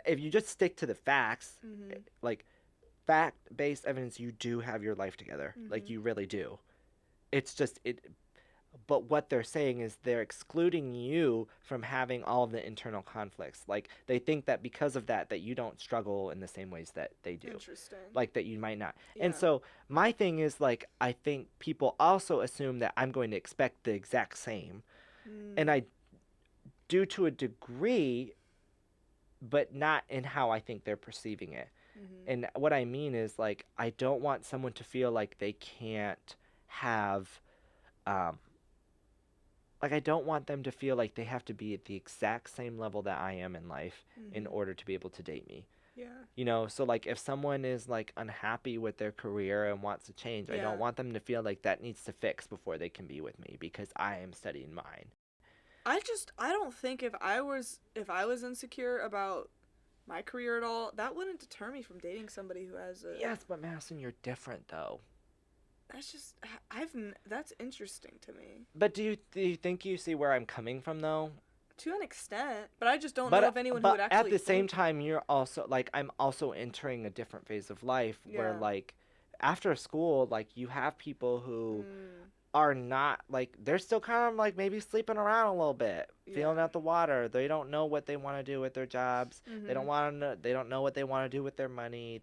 if you just stick to the facts, Mhm. like fact-based evidence, you do have your life together. Like, Mhm. you really do. It's just it. But what they're saying is they're excluding you from having all of the internal conflicts. Like they think that because of that, that you don't struggle in the same ways that they do. Interesting. Like that you might not. And Yeah. so my thing is like I think people also assume that I'm going to expect the exact same. And Mm. I do to a degree, but not in how I think they're perceiving it. Mhm. And what I mean is like I don't want someone to feel like they can't have um like I don't want them to feel like they have to be at the exact same level that I am in life in Mhm. order to be able to date me. Yeah. So like if someone is like unhappy with their career and wants to change, I don't Yeah. want them to feel like that needs to fix before they can be with me because I am studying mine. I don't think if I was insecure about my career at all, that wouldn't deter me from dating somebody who has a. Yes, but Madison, you're different though. That's just that's interesting to me. But do you think you see where I'm coming from though? To an extent, but I just don't know But of anyone who would but at actually the same think. time, you're also like I'm also entering a different phase of life where Yeah. like after school, like you have people who Mm, are not like they're still kind of like maybe sleeping around a little bit, feeling yeah. out the water. They don't know what they want to do with their jobs. Mhm. They don't know what they want to do with their money.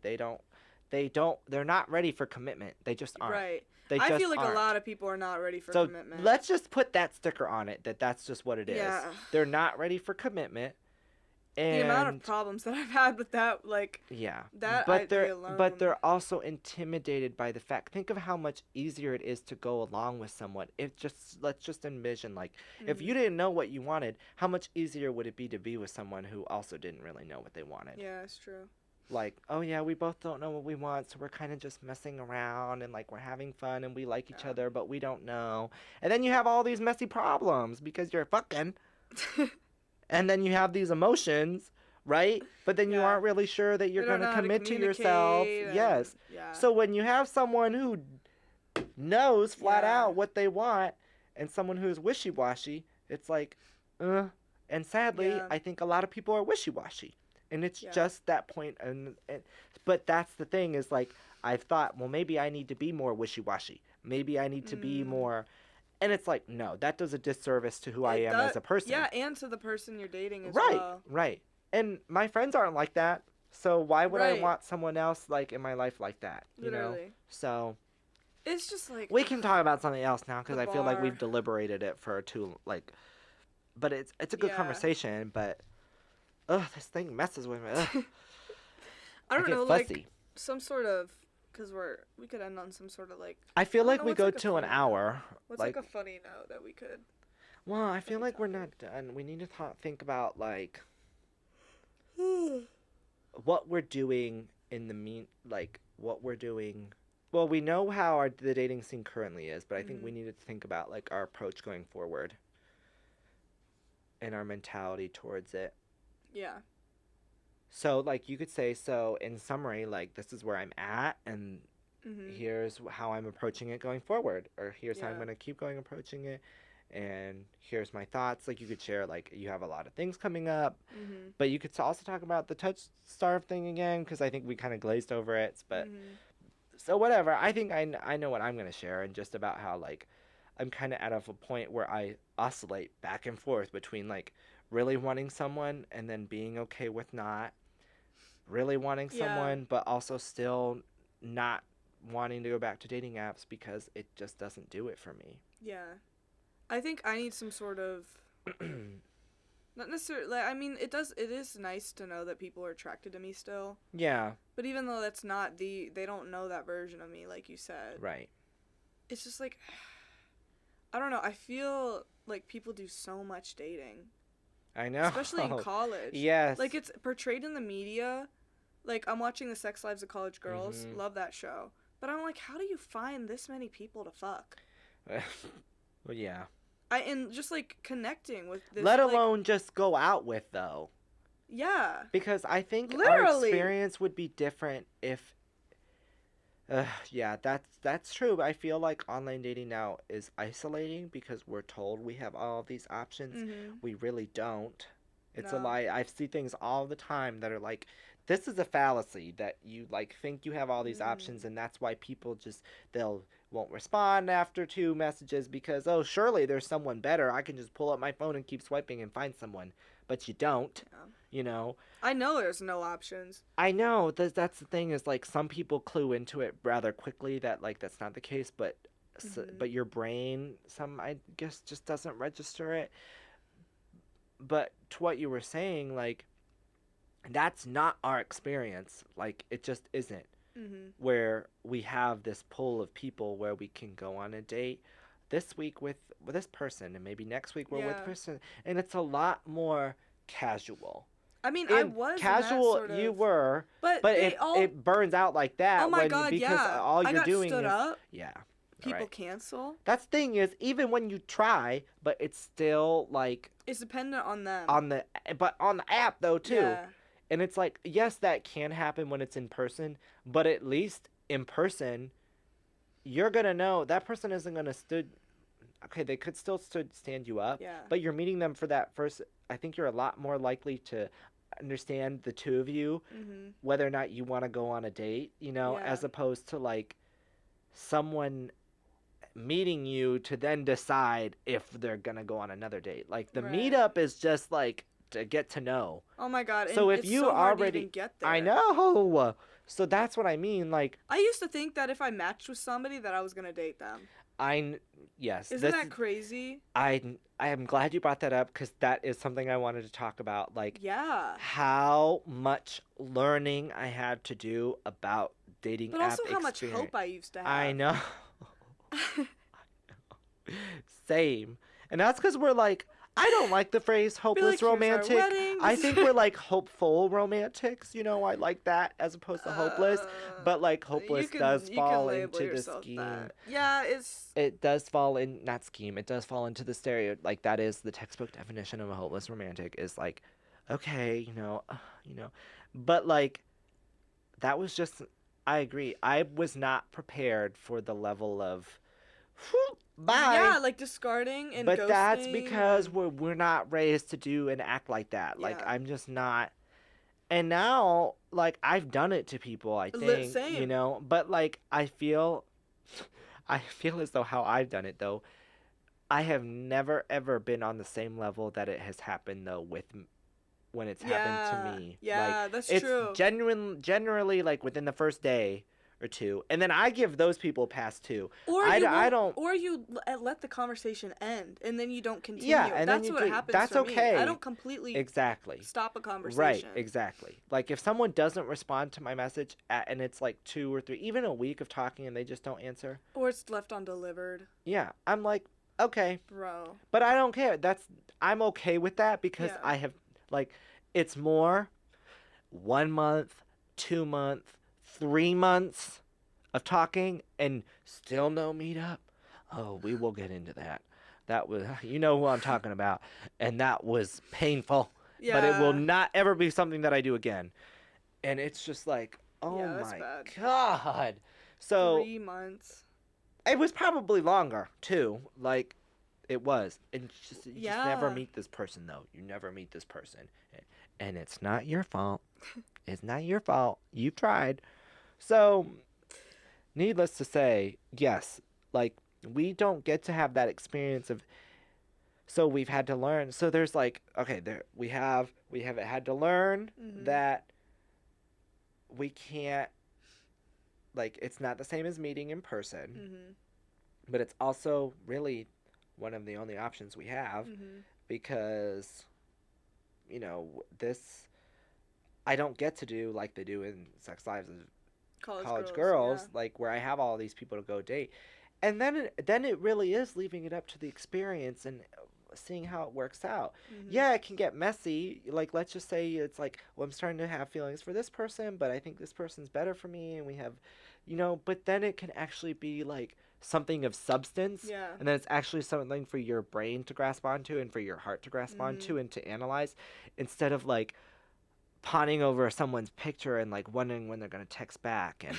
They're not ready for commitment. They just aren't. Right. They I just feel like a aren't. lot of people are not ready for So commitment. let's just put that sticker on it that that's just what it is. Yeah. They're not ready for commitment The amount of and problems that I've had with that, like yeah, that but idea but alone. they're also intimidated by the fact. Think of how much easier it is to go along with someone. If just let's just envision like if you Mhm. didn't know what you wanted, how much easier would it be to be with someone who also didn't really know what they wanted? Yeah, it's true. Like, oh yeah, we both don't know what we want, so we're kind of just messing around and like we're having fun and we like each other, but we don't know. And then you have all these messy problems because you're fucking Yeah. and then you have these emotions, right? But then you Yeah. aren't really sure that you're They don't going to know how to commit to yourself. communicate and Yes. yeah. So when you have someone who knows flat Yeah. out what they want and someone who's wishy-washy, it's like, and sadly, Yeah. I think a lot of people are wishy-washy. And it's Yeah. just that point but that's the thing is like I've thought, well, maybe I need to be more wishy-washy. Maybe I need to be Mm. more, and it's like, no, that does a disservice to who I It am as does. a person. Yeah, and to the person you're dating as Right, well. right. And my friends aren't like that. So why would I Right. want someone else like in my life like that, Literally. So It's just like We can talk about something else now because the I feel like bar. we've deliberated it for too like. But it's a good Yeah. conversation. But this thing messes with me. Ugh. I don't get know, fussy. like some sort of, because we could end on some sort of like. I feel I don't like know, we what's go like a to an funny hour. note? What's like a funny note that we could? Well, I feel funny like we're topic. not done. We need to think about like what we're doing in the like what we're doing. Well, we know how the dating scene currently is, but I think we need to think about like our approach going forward and our mentality towards it. Yeah. So, like, you could say, so in summary, like, this is where I'm at, and here's how I'm approaching it going forward, or here's how I'm going to keep approaching it, and here's my thoughts. Like, you could share, like, you have a lot of things coming up, but you could also talk about the touch star thing again, because I think we kind of glazed over it, but, so whatever. I think I know what I'm going to share, and just about how, like, I'm kind of at a point where I oscillate back and forth between, like, really wanting someone and then being okay with not really wanting someone, but also still not wanting to go back to dating apps because it just doesn't do it for me. Yeah. I think I need some sort of not necessarily, like, I mean, it is nice to know that people are attracted to me still. Yeah. But even though that's not they don't know that version of me, like you said. Right. It's just like, I don't know, I feel like people do so much dating. I know. Especially in college. Yes. Like, it's portrayed in the media. Like, I'm watching The Sex Lives of College Girls. Love that show. But I'm like, how do you find this many people to fuck? Well, yeah. And just, like, connecting with this. Let alone just go out with, though. Yeah. Because I think Literally. our experience would be different if... yeah, that's true. I feel like online dating now is isolating because we're told we have all of these options. We really don't. It's a lie. I see things all the time that are like, this is a fallacy that you like think you have all these options, and that's why people just won't respond after 2 messages because, oh, surely there's someone better. I can just pull up my phone and keep swiping and find someone. But you don't. Yeah. You know, I know there's no options. I know that's the thing is like some people clue into it rather quickly that like that's not the case, but but your brain I guess just doesn't register it. But to what you were saying, like that's not our experience. Like it just isn't. Where we have this pool of people where we can go on a date this week with this person and maybe next week we're with this person, and it's a lot more casual. I mean, I was casual. Sort of, you were, but it burns out like that. Oh my God! Because all you're doing stood is up. Yeah. People cancel. That's the thing is, even when you try, but it's still like it's dependent on them. On the app though too, yeah. And it's like yes, that can happen when it's in person, but at least in person, you're gonna know that person isn't gonna Okay, they could still stand you up. Yeah. But you're meeting them for that first. I think you're a lot more likely to understand the two of you, whether or not you want to go on a date, as opposed to like someone meeting you to then decide if they're gonna go on another date. Like the meetup is just like to get to know. Oh my God! So if it's you so hard already to even get there. I know. So that's what I mean. Like I used to think that if I matched with somebody that I was gonna date them. Yes. Isn't that crazy? I am glad you brought that up because that is something I wanted to talk about. Like, how much learning I had to do about dating but app also how experience. much hope I used to have. I know. Same. And that's because we're like, I don't like the phrase hopeless romantic. I think we're like hopeful romantics. I like that as opposed to hopeless. But like hopeless does fall into the scheme. That. Yeah, it does fall in not scheme. It does fall into the stereo. Like that is the textbook definition of a hopeless romantic. Is like, okay, but like, that was just. I agree. I was not prepared for the level of. Bye. Yeah, like discarding and but ghosting. That's because we're not raised to do and act like that. Like I'm just not. And now, like I've done it to people. I think Same. But like I feel as though how I've done it though. I have never ever been on the same level that it has happened though when it's happened to me. Yeah, like, that's it's true. Generally like within the first day or two, and then I give those people a pass too. Or I don't. Or you let the conversation end, and then you don't continue. Yeah, and that's then what happens. That's for okay. Me. I don't completely exactly stop a conversation. Right, exactly. Like if someone doesn't respond to my message and it's like 2 or 3, even a week of talking, and they just don't answer, or it's left undelivered. Yeah, I'm like, okay, bro. But I don't care. I'm okay with that because I have like, it's more 1 month, 2 month, 3 months of talking and still no meetup. Oh, we will get into that. That was, you know who I'm talking about, and that was painful. Yeah. But it will not ever be something that I do again. And it's just like, oh my God. So 3 months. It was probably longer too. Like, it was. And you just never meet this person, though. You never meet this person. And it's not your fault. It's not your fault. You've tried. So, needless to say, yes, like, we don't get to have that experience of, so we've had to learn. So there's like, okay, we have had to learn that we can't, like, it's not the same as meeting in person, but it's also really one of the only options we have because, you know, I don't get to do like they do in Sex Lives of College Girls, like where I have all these people to go date. And then it really is leaving it up to the experience and seeing how it works out. Yeah, it can get messy. Like, let's just say it's like, well, I'm starting to have feelings for this person, but I think this person's better for me, and we have, you know, but then it can actually be like something of substance. Yeah. And then it's actually something for your brain to grasp onto and for your heart to grasp onto and to analyze, instead of like pawning over someone's picture and like wondering when they're going to text back and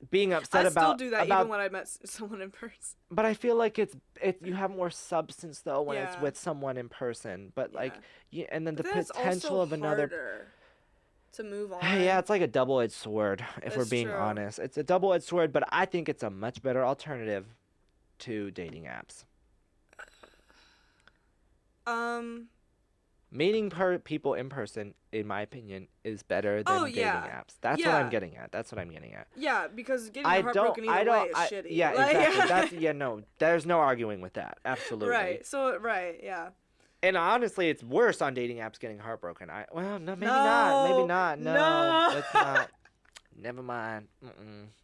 being upset about. I still do that even when I met someone in person. But I feel like you have more substance though when it's with someone in person. But like, and then the potential of another. To move on. Yeah, it's like a double-edged sword. If we're being honest, it's a double-edged sword. But I think it's a much better alternative to dating apps. Meeting people in person, in my opinion, is better than dating apps. That's what I'm getting at. Yeah, because getting your heart broken either way is shitty. Yeah, exactly. No, there's no arguing with that. Absolutely. Right. So, yeah. And honestly, it's worse on dating apps getting heartbroken. Maybe not. No, it's not. Never mind.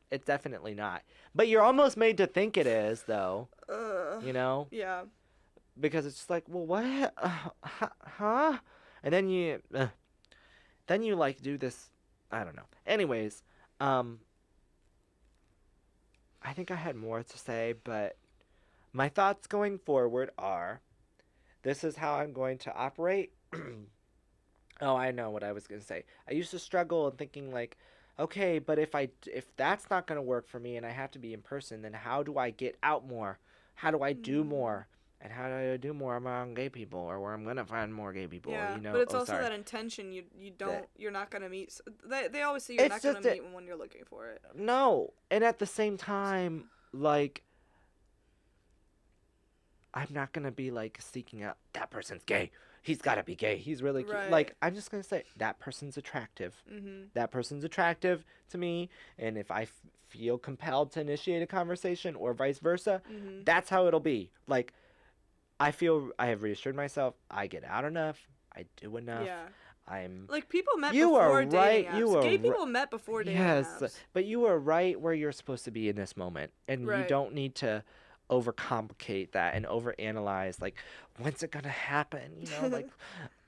It's definitely not. But you're almost made to think it is, though. You know? Yeah. Because it's just like, well, what? Huh? And then you like do this. I don't know. Anyways, I think I had more to say, but my thoughts going forward are, this is how I'm going to operate. Oh, I know what I was going to say. I used to struggle and thinking like, okay, but if that's not going to work for me and I have to be in person, then how do I get out more? How do I do more? And how do I do more among gay people, or where I'm going to find more gay people? Yeah, you know? But it's also that intention you're not going to meet. They always say you're not going to meet when you're looking for it. No. And at the same time, like, I'm not going to be, like, seeking out, that person's gay. He's got to be gay. He's really cute. Right. Like, I'm just going to say, that person's attractive. That person's attractive to me. And if I feel compelled to initiate a conversation or vice versa, that's how it'll be. Like, I feel I have reassured myself. I get out enough. I do enough. Yeah. I'm like, people met before dating apps. Gay people met before dating apps. Yes, but you are right where you're supposed to be in this moment, and you don't need to overcomplicate that and overanalyze. Like, when's it gonna happen? You know, like,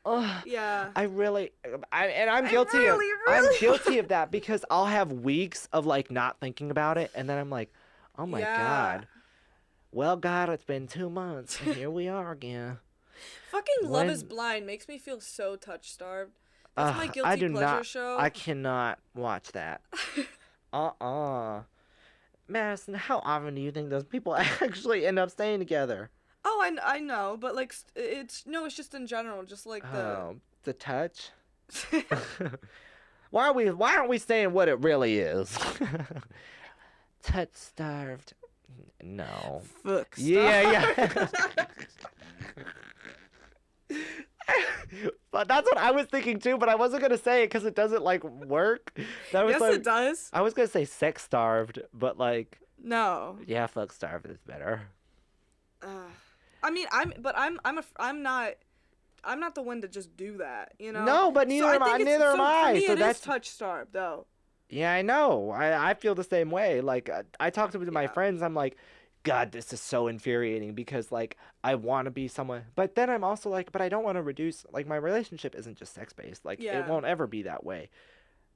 oh yeah. I'm guilty of. I'm guilty of that because I'll have weeks of like not thinking about it, and then I'm like, oh my God. Well, God, it's been 2 months, and here we are again. Fucking Love is Blind makes me feel so touch-starved. That's my guilty pleasure show. I cannot watch that. Madison, how often do you think those people actually end up staying together? Oh, I know, but like, it's just in general, just like the touch. Why aren't we saying what it really is? Touch starved. No. Fuck. Yeah. But that's what I was thinking too, but I wasn't gonna say it because it doesn't like work. That was Yes, like it does. I was gonna say sex starved, but like No. yeah, fuck starved is better. I mean, I'm not the one to just do that, you know. No, but So I think neither am for I. me So it is that's touch starved though. yeah, I know. I feel the same way. Like I talk to my Yeah. friends, I'm like, God, this is so infuriating because like I want to be someone, but then I'm also like, but I don't want to reduce like my relationship isn't just sex based. Like it Yeah. won't ever be that way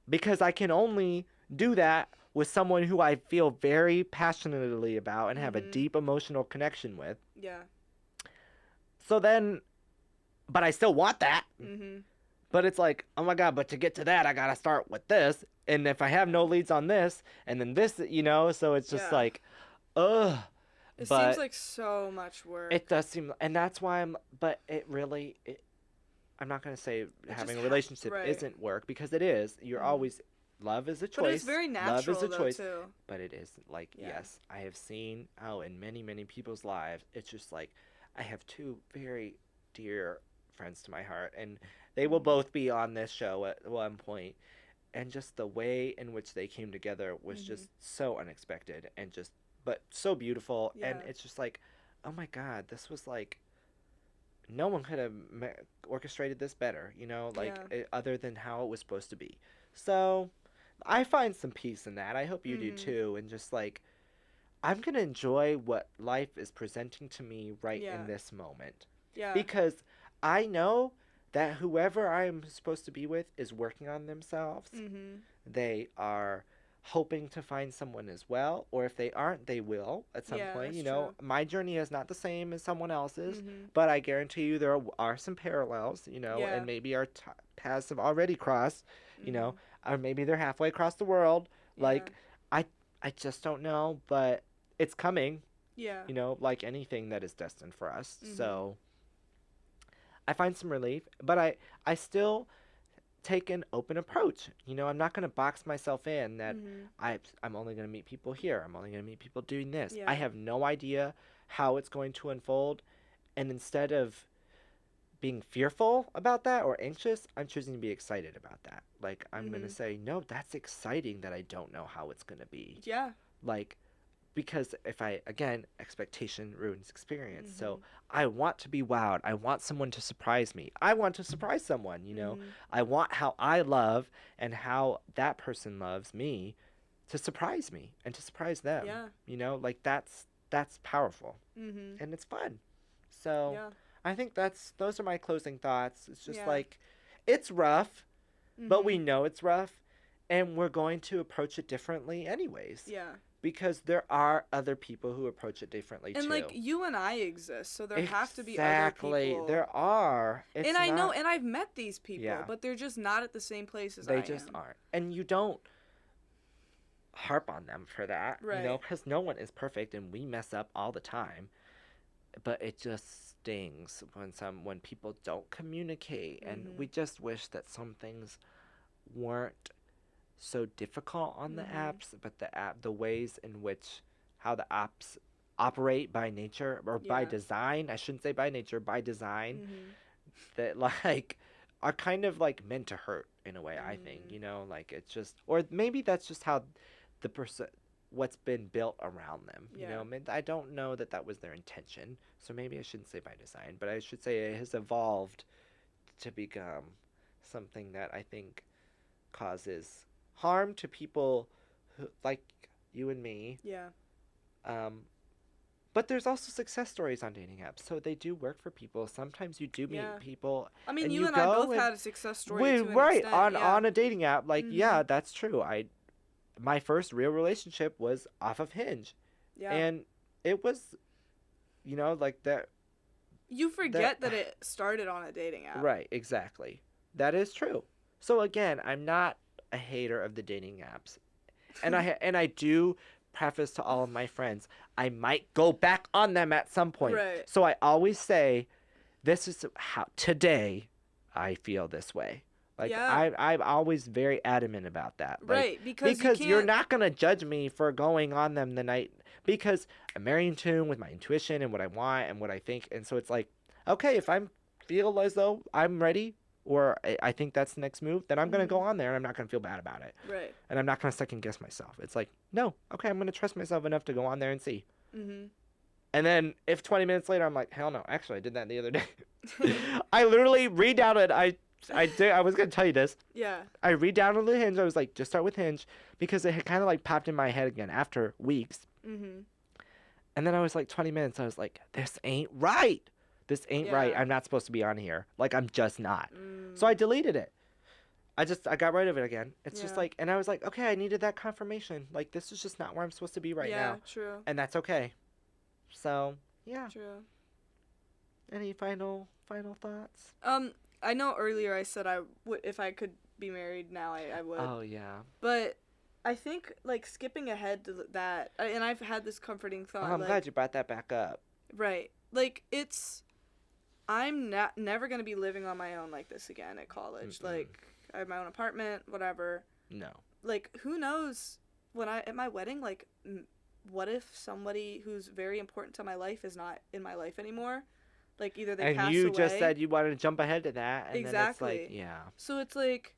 because I can only do that with someone who I feel very passionately about and have a Mhm. deep emotional connection with. Yeah. So then, but I still want that. Mhm. But it's like, oh my God, but to get to that, I got to start with this. And if I have no leads on this, and then this, so it's just Yeah. like, ugh. It seems But like so much work. it does seem, and that's why but it really, I'm not going to say having a relationship right. isn't work because it is. You're always, love is a choice. But it's very natural love is a choice. too. But it is like, Yeah. yes, I have seen how in many, many people's lives, it's just like, I have two very dear friends to my heart, and they will both be on this show at one point, and just the way in which they came together was just so unexpected and just but so beautiful. Yeah. And it's just like, oh my God, this was like no one could have orchestrated this better, like other than how it was supposed to be. So I find some peace in that. I hope you do too. And just like, I'm going to enjoy what life is presenting to me right in this moment. Yeah. Because I know that whoever I'm supposed to be with is working on themselves. They are hoping to find someone as well, or if they aren't, they will at some point. True. My journey is not the same as someone else's, but I guarantee you there are some parallels, and maybe our paths have already crossed, or maybe they're halfway across the world. Like, I just don't know, but it's coming. Yeah. Like anything that is destined for us. So I find some relief, but I still take an open approach. I'm not going to box myself in that I'm only going to meet people here. I'm only going to meet people doing this. Yeah. I have no idea how it's going to unfold. And instead of being fearful about that or anxious, I'm choosing to be excited about that. Like, I'm going to say, no, that's exciting that I don't know how it's going to be. Yeah. Like, because again, expectation ruins experience. So I want to be wowed. I want someone to surprise me. I want to surprise someone, I want how I love and how that person loves me to surprise me and to surprise them. Yeah. Like that's powerful. And it's fun. So I think those are my closing thoughts. It's just like, it's rough, but we know it's rough and we're going to approach it differently anyways. Yeah. Because there are other people who approach it differently, too. And, like, you and I exist, so there have to be other Exactly. people. There are. And I know, and I've met these people, but they're just not at the same place as I am. They just aren't. And you don't harp on them for that, right. because no one is perfect, and we mess up all the time. But it just stings when people don't communicate, and we just wish that some things weren't so difficult on the apps, but the ways in which how the apps operate by nature or by design, I shouldn't say by nature, by design, that like are kind of like meant to hurt in a way. I think, like it's just, or maybe that's just how the person, what's been built around them. I don't know that was their intention, so maybe I shouldn't say by design, but I should say it has evolved to become something that I think causes harm to people like you and me. Yeah. But there's also success stories on dating apps, so they do work for people. Sometimes you do meet people. I mean, and you and I both had a success story to an extent. on a dating app. Like, yeah, that's true. My first real relationship was off of Hinge. Yeah. And it was, like that. You forget that it started on a dating app. Right, exactly. That is true. So again, I'm not a hater of the dating apps, and I do preface to all of my friends, I might go back on them at some point. Right. So I always say, this is how today I feel this way. Like I'm always very adamant about that. Like, right, because you're not gonna judge me for going on them the night, because I'm very in tune with my intuition and what I want and what I think, and so it's like, okay, if I feel as though I'm ready, or I think that's the next move, then I'm going to go Mhm. on there and I'm not going to feel bad about it. Right. And I'm not going to second guess myself. It's like, no, okay, I'm going to trust myself enough to go on there and see. Mhm. And then if 20 minutes later I'm like, hell no, actually I did that the other day. I literally redownloaded. I was gonna tell you this. Yeah. I redownloaded Hinge. I was like, just start with Hinge because it had kind of like popped in my head again after weeks. Mhm. And then I was like 20 minutes. I was like, this ain't right. This ain't right. Yeah. I'm not supposed to be on here. Like I'm just not. So Mm. I deleted it. I got rid of it again. It's just Yeah. like, and I was like, okay, I needed that confirmation. Like this is just not where I'm supposed to be right Yeah. now, True. and that's okay. So yeah. True. Any final thoughts? I know earlier I said I would if I could be married now I would. Oh yeah. But I think like skipping ahead to that, and I've had this comforting thought. Oh, I'm like, glad you brought that back up. Right. Like I'm not never gonna be living on my own like this again at college. Mm-mm. Like I have my own apartment, whatever. No. Like who knows when I at my wedding, like what if somebody who's very important to my life is not in my life anymore? Like either they pass And you away. just said you wanted to jump ahead to that, and Exactly. then it's like, yeah. So it's like,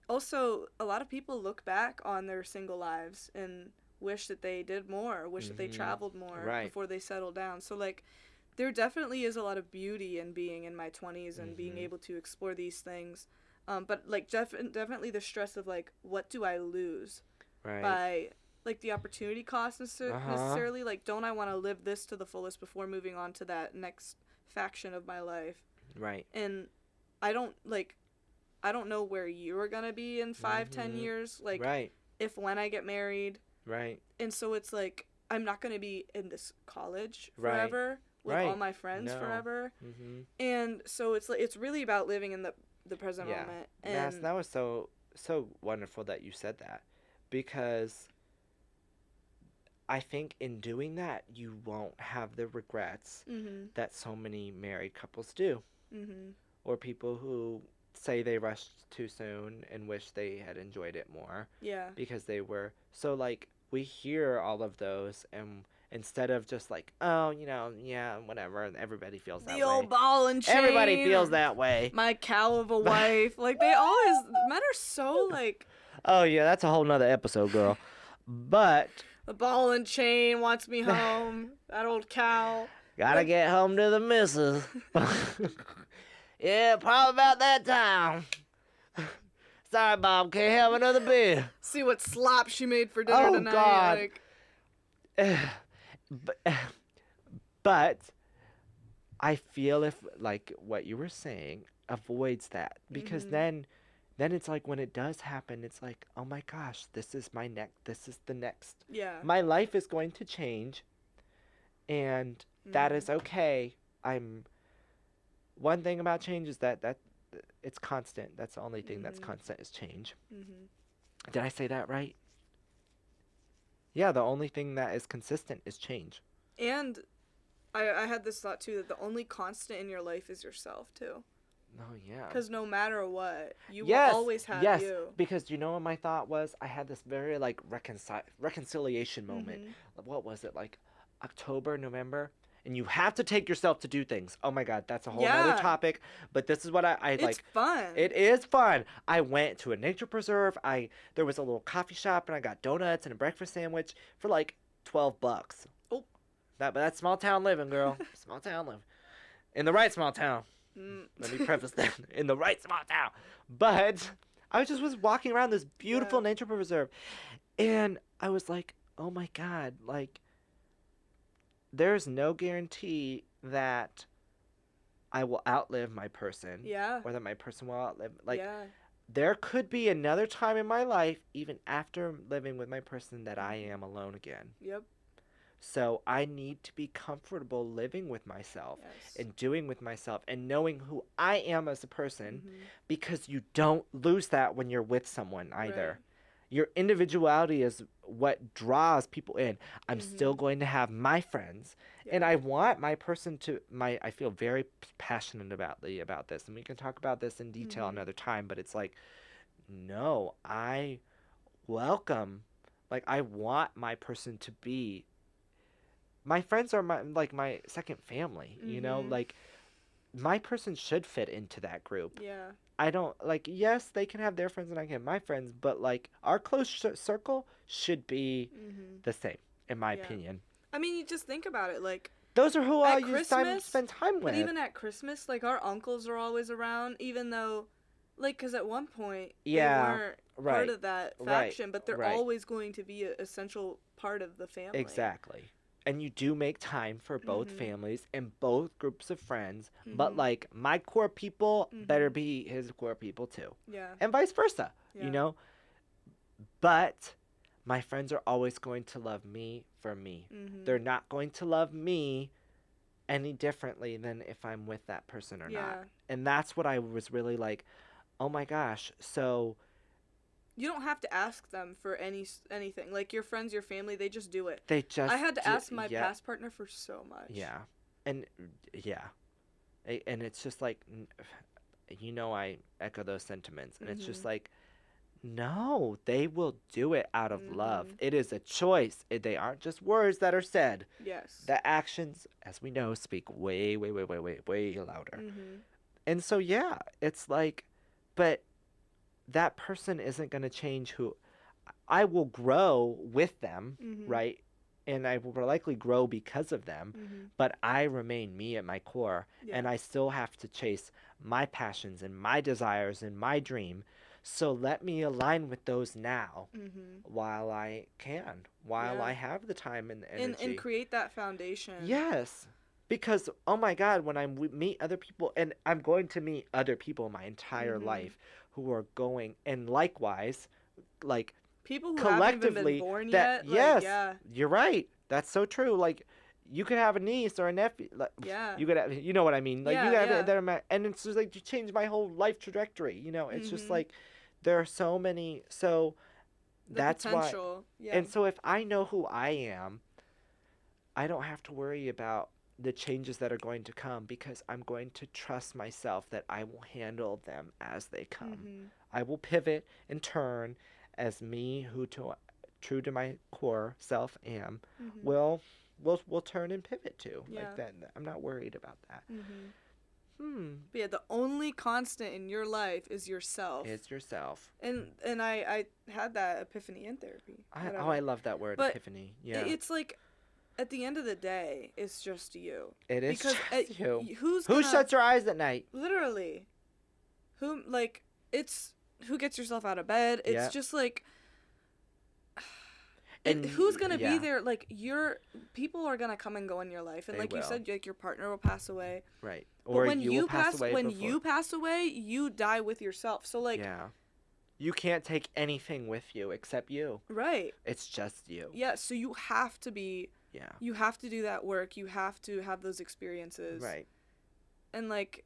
also a lot of people look back on their single lives and wish that they did more, wish that they traveled more Right. before they settled down. So like, there definitely is a lot of beauty in being in my 20s and being able to explore these things. But like definitely the stress of like, what do I lose Right. by like the opportunity cost necessarily? Like, don't I want to live this to the fullest before moving on to that next faction of my life? Right. And I don't know where you're gonna be in 5-10 years, like Right. if when I get married. Right. And so it's like I'm not gonna be in this college Right. forever with Right. all my friends No. forever. Mm-hmm. And so it's like it's really about living in the present Yeah. moment. Mass, And that was so wonderful that you said that, because I think in doing that you won't have the regrets mhm. that so many married couples do, Mhm. or people who say they rushed too soon and wish they had enjoyed it more Yeah. because they were so like we hear all of those, and instead of just like, oh, yeah, whatever, and everybody feels that The way. old ball and chain. Everybody feels that way. My cow of a wife. Like men are so like Oh yeah, that's a whole nother episode, girl. But the ball and chain wants me home. That old cow. gotta get home to the missus. Yeah, probably about that time. Sorry, Bob, can't have another beer. See what slop she made for dinner Oh, tonight. God. Like, but I feel if like what you were saying avoids that, because then it's like when it does happen, it's like, oh my gosh, this is the next. yeah. My life is going to change, and that is okay. One thing about change is that it's constant. That's the only thing that's constant is change. Mm-hmm. Did I say that right? Yeah, the only thing that is consistent is change. And I had this thought too that the only constant in your life is yourself too. Oh yeah. Because no matter what, you Yes, will always have yes. you. Because you know what my thought was? I had this very like reconciliation moment. What was it, like October, November? And you have to take yourself to do things. Oh my God, that's a whole other Yeah. topic. But this is what I It's like. fun. It is fun. I went to a nature preserve. There was a little coffee shop, and I got donuts and a breakfast sandwich for like $12. Oh. But that's small town living, girl. Small town living. In the right small town. Let me preface that. In the right small town. But I was walking around this beautiful nature preserve, and I was like, oh my God, like, there's no guarantee that I will outlive my person. Yeah. Or that my person will outlive. Like, yeah. there could be another time in my life, even after living with my person, that I am alone again. Yep. So I need to be comfortable living with myself and doing with myself and knowing who I am as a person, because you don't lose that when you're with someone either. Right. Your individuality is what draws people in. I'm still going to have my friends, and I want my person to I feel very passionate about this, and we can talk about this in detail another time, but it's like, no, I welcome, like, I want my person to be, my friends are my second family, you know, like, my person should fit into that group. Yeah. I don't like, yes, they can have their friends and I can have my friends, but like our close circle should be Mhm. the same, in my Yeah. opinion. I mean, you just think about it, like Those are who at I use time Christmas, spend time but with. even at Christmas, like our uncles are always around, even though, like, because at one point they Yeah, weren't part right, of that right, faction, but they're right. always going to be an essential part of the family. Exactly. And you do make time for both Mhm. families and both groups of friends, but Mhm. like my core people better Mhm. be his core people too. Yeah. And vice versa, you Yeah. know? But my friends are always going to love me for me. Mhm. They're not going to love me any differently than if I'm with that person or Yeah. not. And that's what I was really like, oh my gosh. So You don't have to ask them for anything. Like your friends, your family, they just do it. they just I had to ask my yeah, past partner for so much. yeah. And yeah. And it's just like, I echo those sentiments. And it's just Mhm. like, no, they will do it out of love. Mhm. It is a choice. They aren't just words that are said. Yes. The actions, as we know, speak way, way, way, way, way, way louder. Mhm. And so, yeah, it's like, but that person isn't going to change who I will grow with them, Mhm. right? And I will likely grow because of them, Mhm. but I remain me at my core, Yeah. and I still have to chase my passions and my desires and my dream. So let me align with those now Mhm. while I can, while I Yeah. have the time and the And energy. create that foundation. Yes. Because, oh my God, when I meet other people, and I'm going to meet other people my entire Mhm. life who are going, and likewise, like, People who haven't even been collectively, born that, yet, like yes, yeah. you're right. That's so true. Like, you could have a niece or a nephew. Like, Yeah. you could have, you know what I mean? Like, you Yeah, could have yeah. it there, and it's just like, you changed my whole life trajectory. It's just Mhm. like, there are so many. So, The that's why. potential. Yeah. And so, if I know who I am, I don't have to worry about the changes that are going to come because I'm going to trust myself that I will handle them as they come. Mhm. I will pivot and turn as me who true to my core self am Mhm. will turn and pivot to. Like Yeah. that, I'm not worried about that. Mhm. Hmm. But yeah, the only constant in your life is yourself. It's yourself. And I had that epiphany in therapy. I love that word, But epiphany. Yeah. it's like at the end of the day, it's just you. It is Because just you. who's Who gonna shuts your eyes at night? literally who like it's who gets yourself out of bed. It's Yeah. just like And who's gonna yeah. be there? Like people are gonna come and go in your life, and They like you will. said, like your partner will pass away. Right. But Or when you will pass away when before. you pass away, you die with yourself. So like Yeah. You can't take anything with you except you. right. It's just you. Yeah, so you have to be Yeah. you have to do that work. You have to have those experiences. Right. And like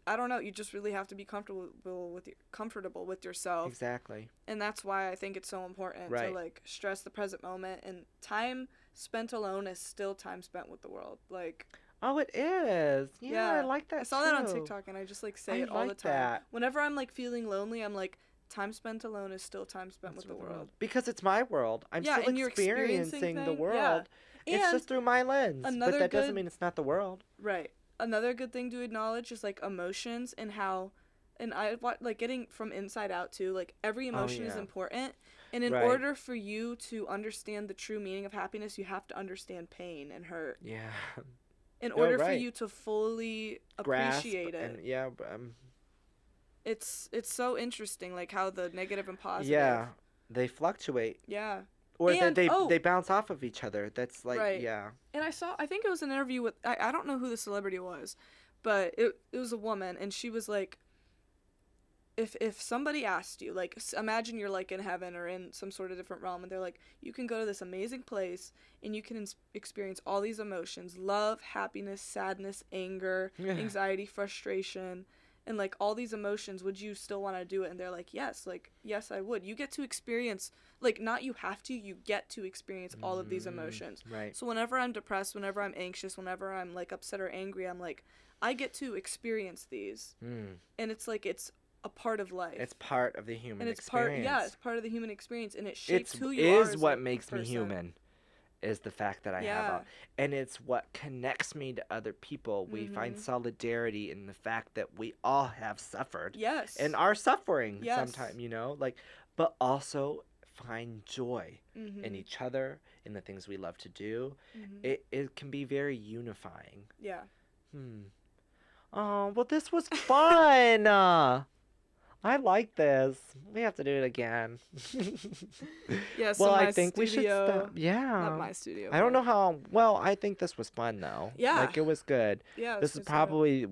I don't know, you just really have to be comfortable with yourself. Exactly. And that's why I think it's so important Right. to like stress the present moment, and time spent alone is still time spent with the world. Like Oh, it is. Yeah, I like that I saw that on too. TikTok and I just like say I it all the like time. that. Whenever I'm like feeling lonely, I'm like time spent alone is still time spent That's with the world. Because it's my world. I'm Yeah, still and you're experiencing the things. world. Yeah. It's And just through my lens. But another that doesn't good mean it's not the world. right. Another good thing to acknowledge is like emotions and how and like getting from inside out too, like every emotion is yeah. important, and in Right. order for you to understand the true meaning of happiness, you have to understand pain and hurt Yeah. in No, order for right. you to fully Grasp appreciate it. and yeah, It's so interesting like how the negative and positive yeah, they fluctuate. yeah. Or And they bounce off of each other. That's like right. yeah. And I think it was an interview with I don't know who the celebrity was, but it was a woman, and she was like, if somebody asked you, like, imagine you're like in heaven or in some sort of different realm, and they're like, you can go to this amazing place and you can experience all these emotions: love, happiness, sadness, anger, anxiety, frustration, and like all these emotions. Would you still want to do it? And they're like, yes, I would. You get to experience, like, not you have to, you get to experience all of these emotions. Right. So whenever I'm depressed, whenever I'm anxious, whenever I'm like upset or angry, I'm like, I get to experience these, and it's like it's a part of life. It's part of the human and it's experience. It's part of the human experience, and it shapes who you are. Is what makes me person. human. is the fact that I have Yeah. and it's what connects me to other people. We find Mhm. solidarity in the fact that we all have suffered Yes. and are suffering Yes. sometime, you know, like, but also find joy in Mhm. each other, in the things we love to do. Mhm. It can be very unifying. Yeah. Oh, well, this was fun. I like this. We have to do it again. Yeah, so Well, I my think we should studio, stop. Yeah. not my studio. I don't but- know how. Well, I think this was fun though. Yeah. Like it was good. Yeah. This is probably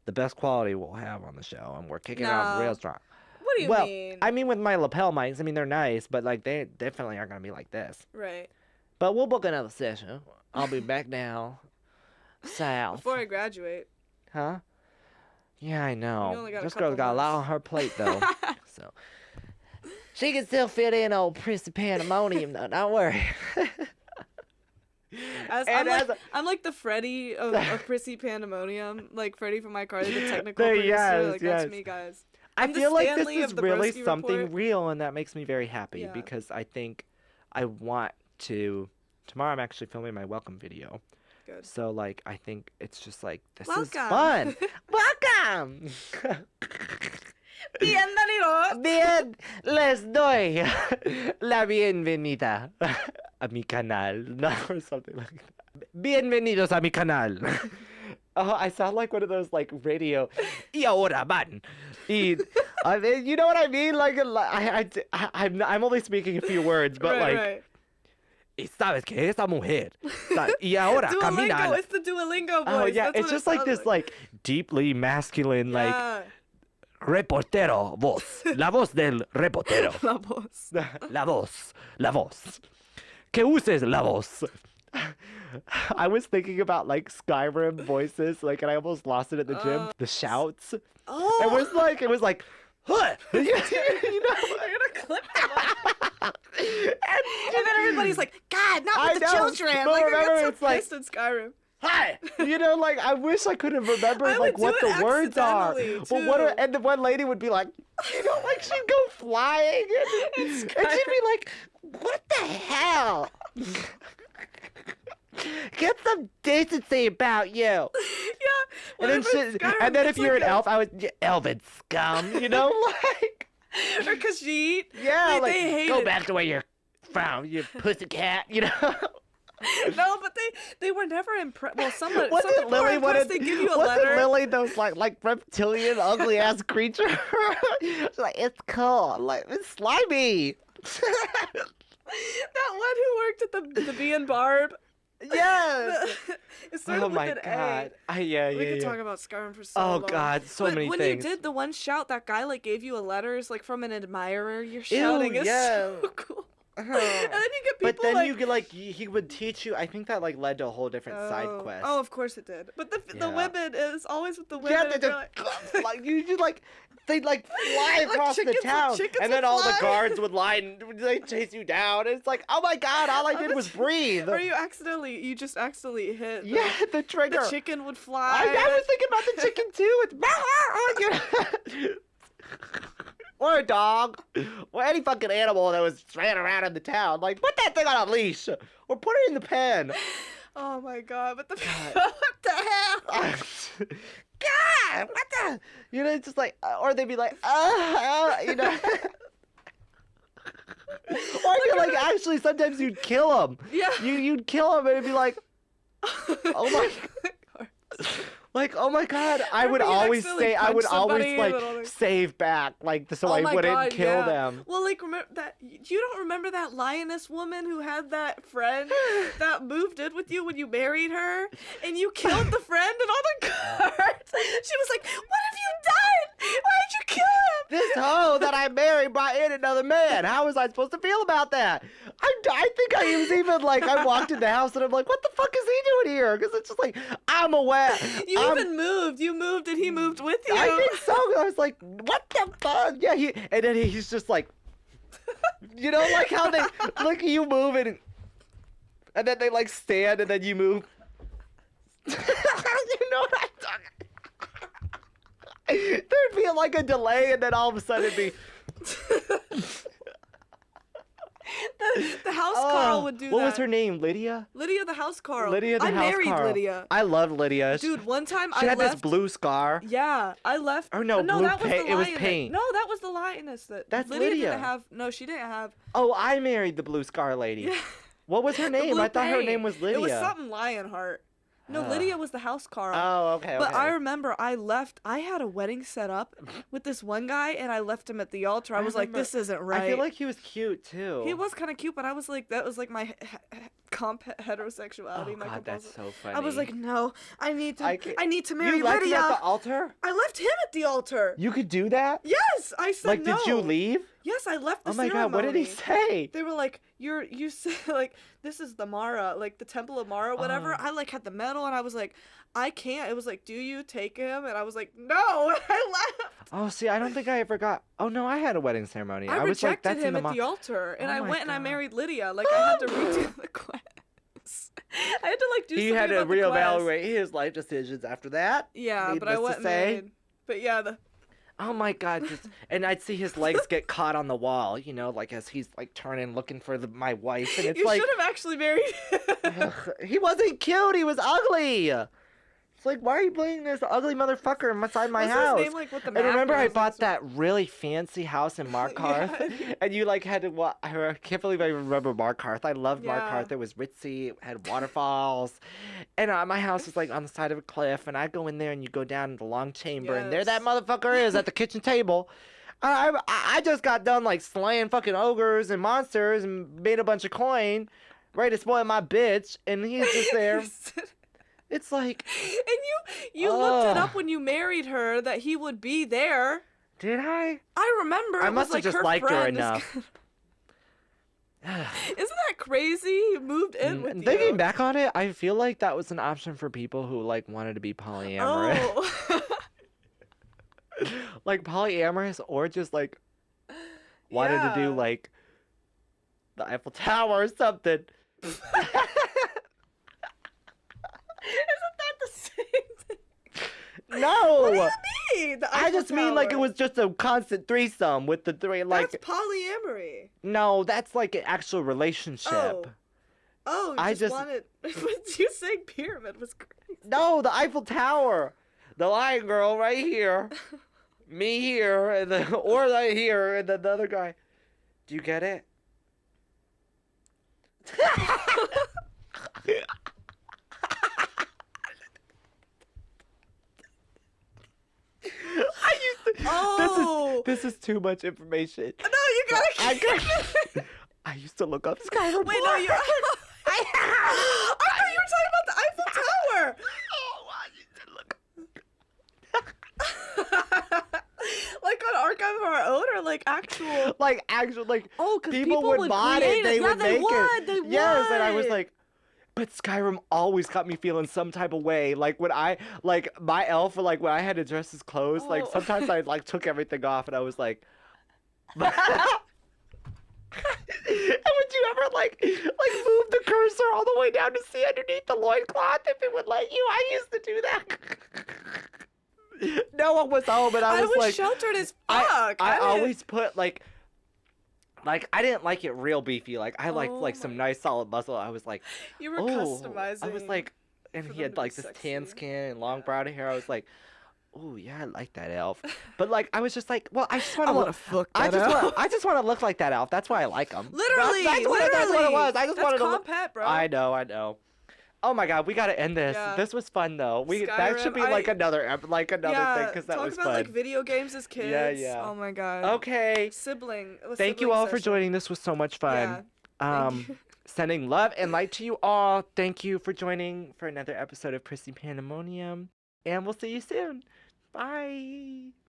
the best quality we'll have on the show, and we're kicking it off real No. strong. What do you Well, mean? I mean with my lapel mics. I mean they're nice, but like they definitely aren't gonna be like this. Right. But we'll book another session. I'll be back down south. Before I graduate. Huh? Yeah, I know. only got a This girl's couple got a lot on months. her plate though. So she can still fit in old Prissy Pandemonium though. Don't worry. I'm like the Freddy of Prissy Pandemonium, like Freddy from My Car, the technical producer. Yes, like yes. that's me, guys. I I'm the feel like Stanley this of is the really Broski something Report. real, and that makes me very happy Yeah. because I think I want to. Tomorrow I'm actually filming my welcome video. Good. So like I think it's just like this is Welcome. fun. Welcome. Bienvenido. Bien, les doy la bienvenida a mi canal, no, or something like that. Bienvenidos a mi canal. Oh, I sound like one of those like radio. Y ahora van. Y, I mean, you know what I mean? Like, I'm only speaking a few words, but right, like, right. y sabes que esa mujer. Y ahora camina. Duolingo, it's the Duolingo voice. Oh yeah, That's it's what just it like sounds this like deeply masculine like. Yeah. Reportero, voz. La voz del reportero. La voz. La voz. La voz. Que uses la voz. I was thinking about like Skyrim voices, like, and I almost lost it at the gym. The shouts. Oh. It was like, huh. You know? You're gonna clip them up. And then everybody's like, God, not with the children. But Like, I remember, got so it's like, pissed in Skyrim. hi. You know, like I wish I could have remembered I like would what do the it words are. accidentally, But what too. and the one lady would be like, you know, like she'd go flying and she'd be like, what the hell? Get some decency about you. Yeah. And then, Skyrim, if it's you're like an elf, I would elven scum. You know, like Or Khajiit. yeah, like they hate go it. back to where you're from, you pussycat. You know. No, but they were never impressed. Well, some people Wasn't are Lily one impressed. of They give you a wasn't letter. Lily those like reptilian ugly ass creature? She's like, it's cool. I'm like, it's slimy. That one who worked at the Bee and Barb. Yes. It started Oh with my an god. A. Yeah. We could talk about Skyrim for so Oh long. god, so But many when things. you did the one shout, that guy like gave you a letter, it's like from an admirer. You're Ew, shouting. It's yeah. so cool. Oh. And then you get people But then like. you get like he would teach you. I think that like led to a whole different side quest. Oh, of course it did. But the Yeah. women is always with the women. Yeah, they and they're just like, like you like they like fly Like across the chickens- town, chickens and would then all the fly. guards would lie and they chase you down. And it's like, oh my god, all I did was breathe. Or you just accidentally hit. Yeah, the trigger. The chicken would fly. I was thinking about the chicken too. It's or a dog, or any fucking animal that was ran around in the town. Like, put that thing on a leash, or put it in the pen. Oh my god! But what the hell? God, what the? You know, it's just like, or they'd be like, you know. Or I feel like actually sometimes you'd kill them. Yeah. You'd kill them and it'd be like, oh my. Like, oh my god, I would Remember you always accidentally say, I would punched always somebody like and all that- save back, like, so Oh I my wouldn't God, kill yeah. them. Well, like, remember that you don't remember that lioness woman who had that friend that moved in with you when you married her, and you killed the friend and all the guards. She was like, "What have you done? Why did you kill him?" This hoe that I married brought in another man. How was I supposed to feel about that? I think I was even like, I walked in the house and I'm like, what the fuck is he doing here? Because it's just like, I'm aware. You even moved. You moved and he moved with you. I think so. I was like, what the fuck? Yeah, and then he's just like, you know, like how they, like you move and then they like stand and then you move. You know what I'm talking? There'd be like a delay and then all of a sudden it'd be. The house Carl would do what that. was her name? Lydia? Lydia the house Carl. Lydia the I house married Carl. Lydia. I love Lydia. Dude, one time she I had left. this blue scar. Yeah, I left. Oh, no, blue that was paint. the It was lioness. paint. No, that was the lioness. That's Lydia Lydia. didn't have. No, she didn't have. Oh, I married the blue scar lady. Yeah. What was her The name? blue I thought her paint. name was Lydia. It was something Lionheart. No, Lydia was the house Carl. Oh, okay. But I remember I left. I had a wedding set up with this one guy, and I left him at the altar. I was like, "This isn't right." I feel like he was cute too. He was kind of cute, but I was like, that was like my heterosexuality. Oh my God, that's compulsive- so funny. I was like, no, I need to marry You left Lydia. him at the altar? I left him at the altar. You could do that? Yes, I said Like, no. did you leave? Yes, I left the Oh my ceremony. God, what did he say? They were like, you said like this is the Mara, like the Temple of Mara, whatever. I like had the medal, and I was like, I can't. It was like, do you take him? And I was like, no. And I left. Oh, see, I don't think I ever got. Oh no, I had a wedding ceremony. I was like, rejected that's in him the at the altar, and Oh I my went and I God. married Lydia. Like I had to redo the quest. I had to like do He something had to about the quest. reevaluate his life decisions after that. Yeah, but I needless went to and say. married. But yeah, Oh my God! And I'd see his legs get caught on the wall, like as he's like turning, looking for my wife, and it's you like should have actually married. he wasn't cute. He was ugly. It's like, why are you bringing this ugly motherfucker inside my What's house? his name, like, with the And remember, I macros bought and that really fancy house in Markarth, Yeah. and you like had to. I can't believe I remember Markarth. I loved Yeah. Markarth. It was ritzy. It had waterfalls, and my house was like on the side of a cliff. And I go in there, and you go down in the long chamber, and there that Yes. motherfucker is at the kitchen table. I just got done like slaying fucking ogres and monsters and made a bunch of coin, ready to spoil my bitch, and he's just there. It's like, And you looked it up when you married her that he would be there. did I? I remember. I it must was have like just her liked her friend is- enough. Isn't that crazy? He moved in with you. Thinking back on it, I feel like that was an option for people who like wanted to be polyamorous, Oh. like polyamorous, or just like wanted to do Yeah. like the Eiffel Tower or something. Isn't that the same thing? No, What do you mean? The I Eiffel just mean like it Tower? was just a constant threesome with the three. Like, That's polyamory. no, that's like an actual relationship. Oh, you I just just- wanted. What you saying pyramid was crazy. No, the Eiffel Tower, the lion girl right here, me here, and or here, and then the other guy. Do you get it? Oh. This is too much information. No, you gotta I keep got- I used to look up Skyrim. Wait, no, you. I thought you were talking about the Eiffel Tower. Oh, I used to look. Like on Archive of Our Own, or like actual. Like actual, like Oh, because people would mod create it. They yeah, would they make would. it. They would. Yes, and I was like, but Skyrim always got me feeling some type of way. Like when I like my elf, like when I had to dress his clothes, like Oh. sometimes I like took everything off, and I was like. And would you ever like move the cursor all the way down to see underneath the loincloth if it would let you? I used to do that. No one was home, and I was like, sheltered as I fuck. didn't- always put like I didn't like it real beefy. Like I liked Oh like some my- nice solid muscle. I was like, You were oh, customizing. I was like, and for he them had to be like this tan sexy. skin and long brown hair. I was like, oh yeah, I like that elf. But like I was just like, well, I just want I to want look. to fuck I that just out. want. I just want to look like that elf. That's why I like him. Literally, That's what it was. I just That's wanted to look. compact, bro. I know. Oh my God, we gotta end this. Yeah. This was fun though. That should be Skyrim, like I- another thing yeah, because that talk was about fun. like video games as kids. yeah. Oh my god. Okay. Sibling. Thank you all for joining. This was so much fun. Thank you. Sending love and light to you all. Thank you for joining for another episode of Prissy Pandemonium. And we'll see you soon. Bye.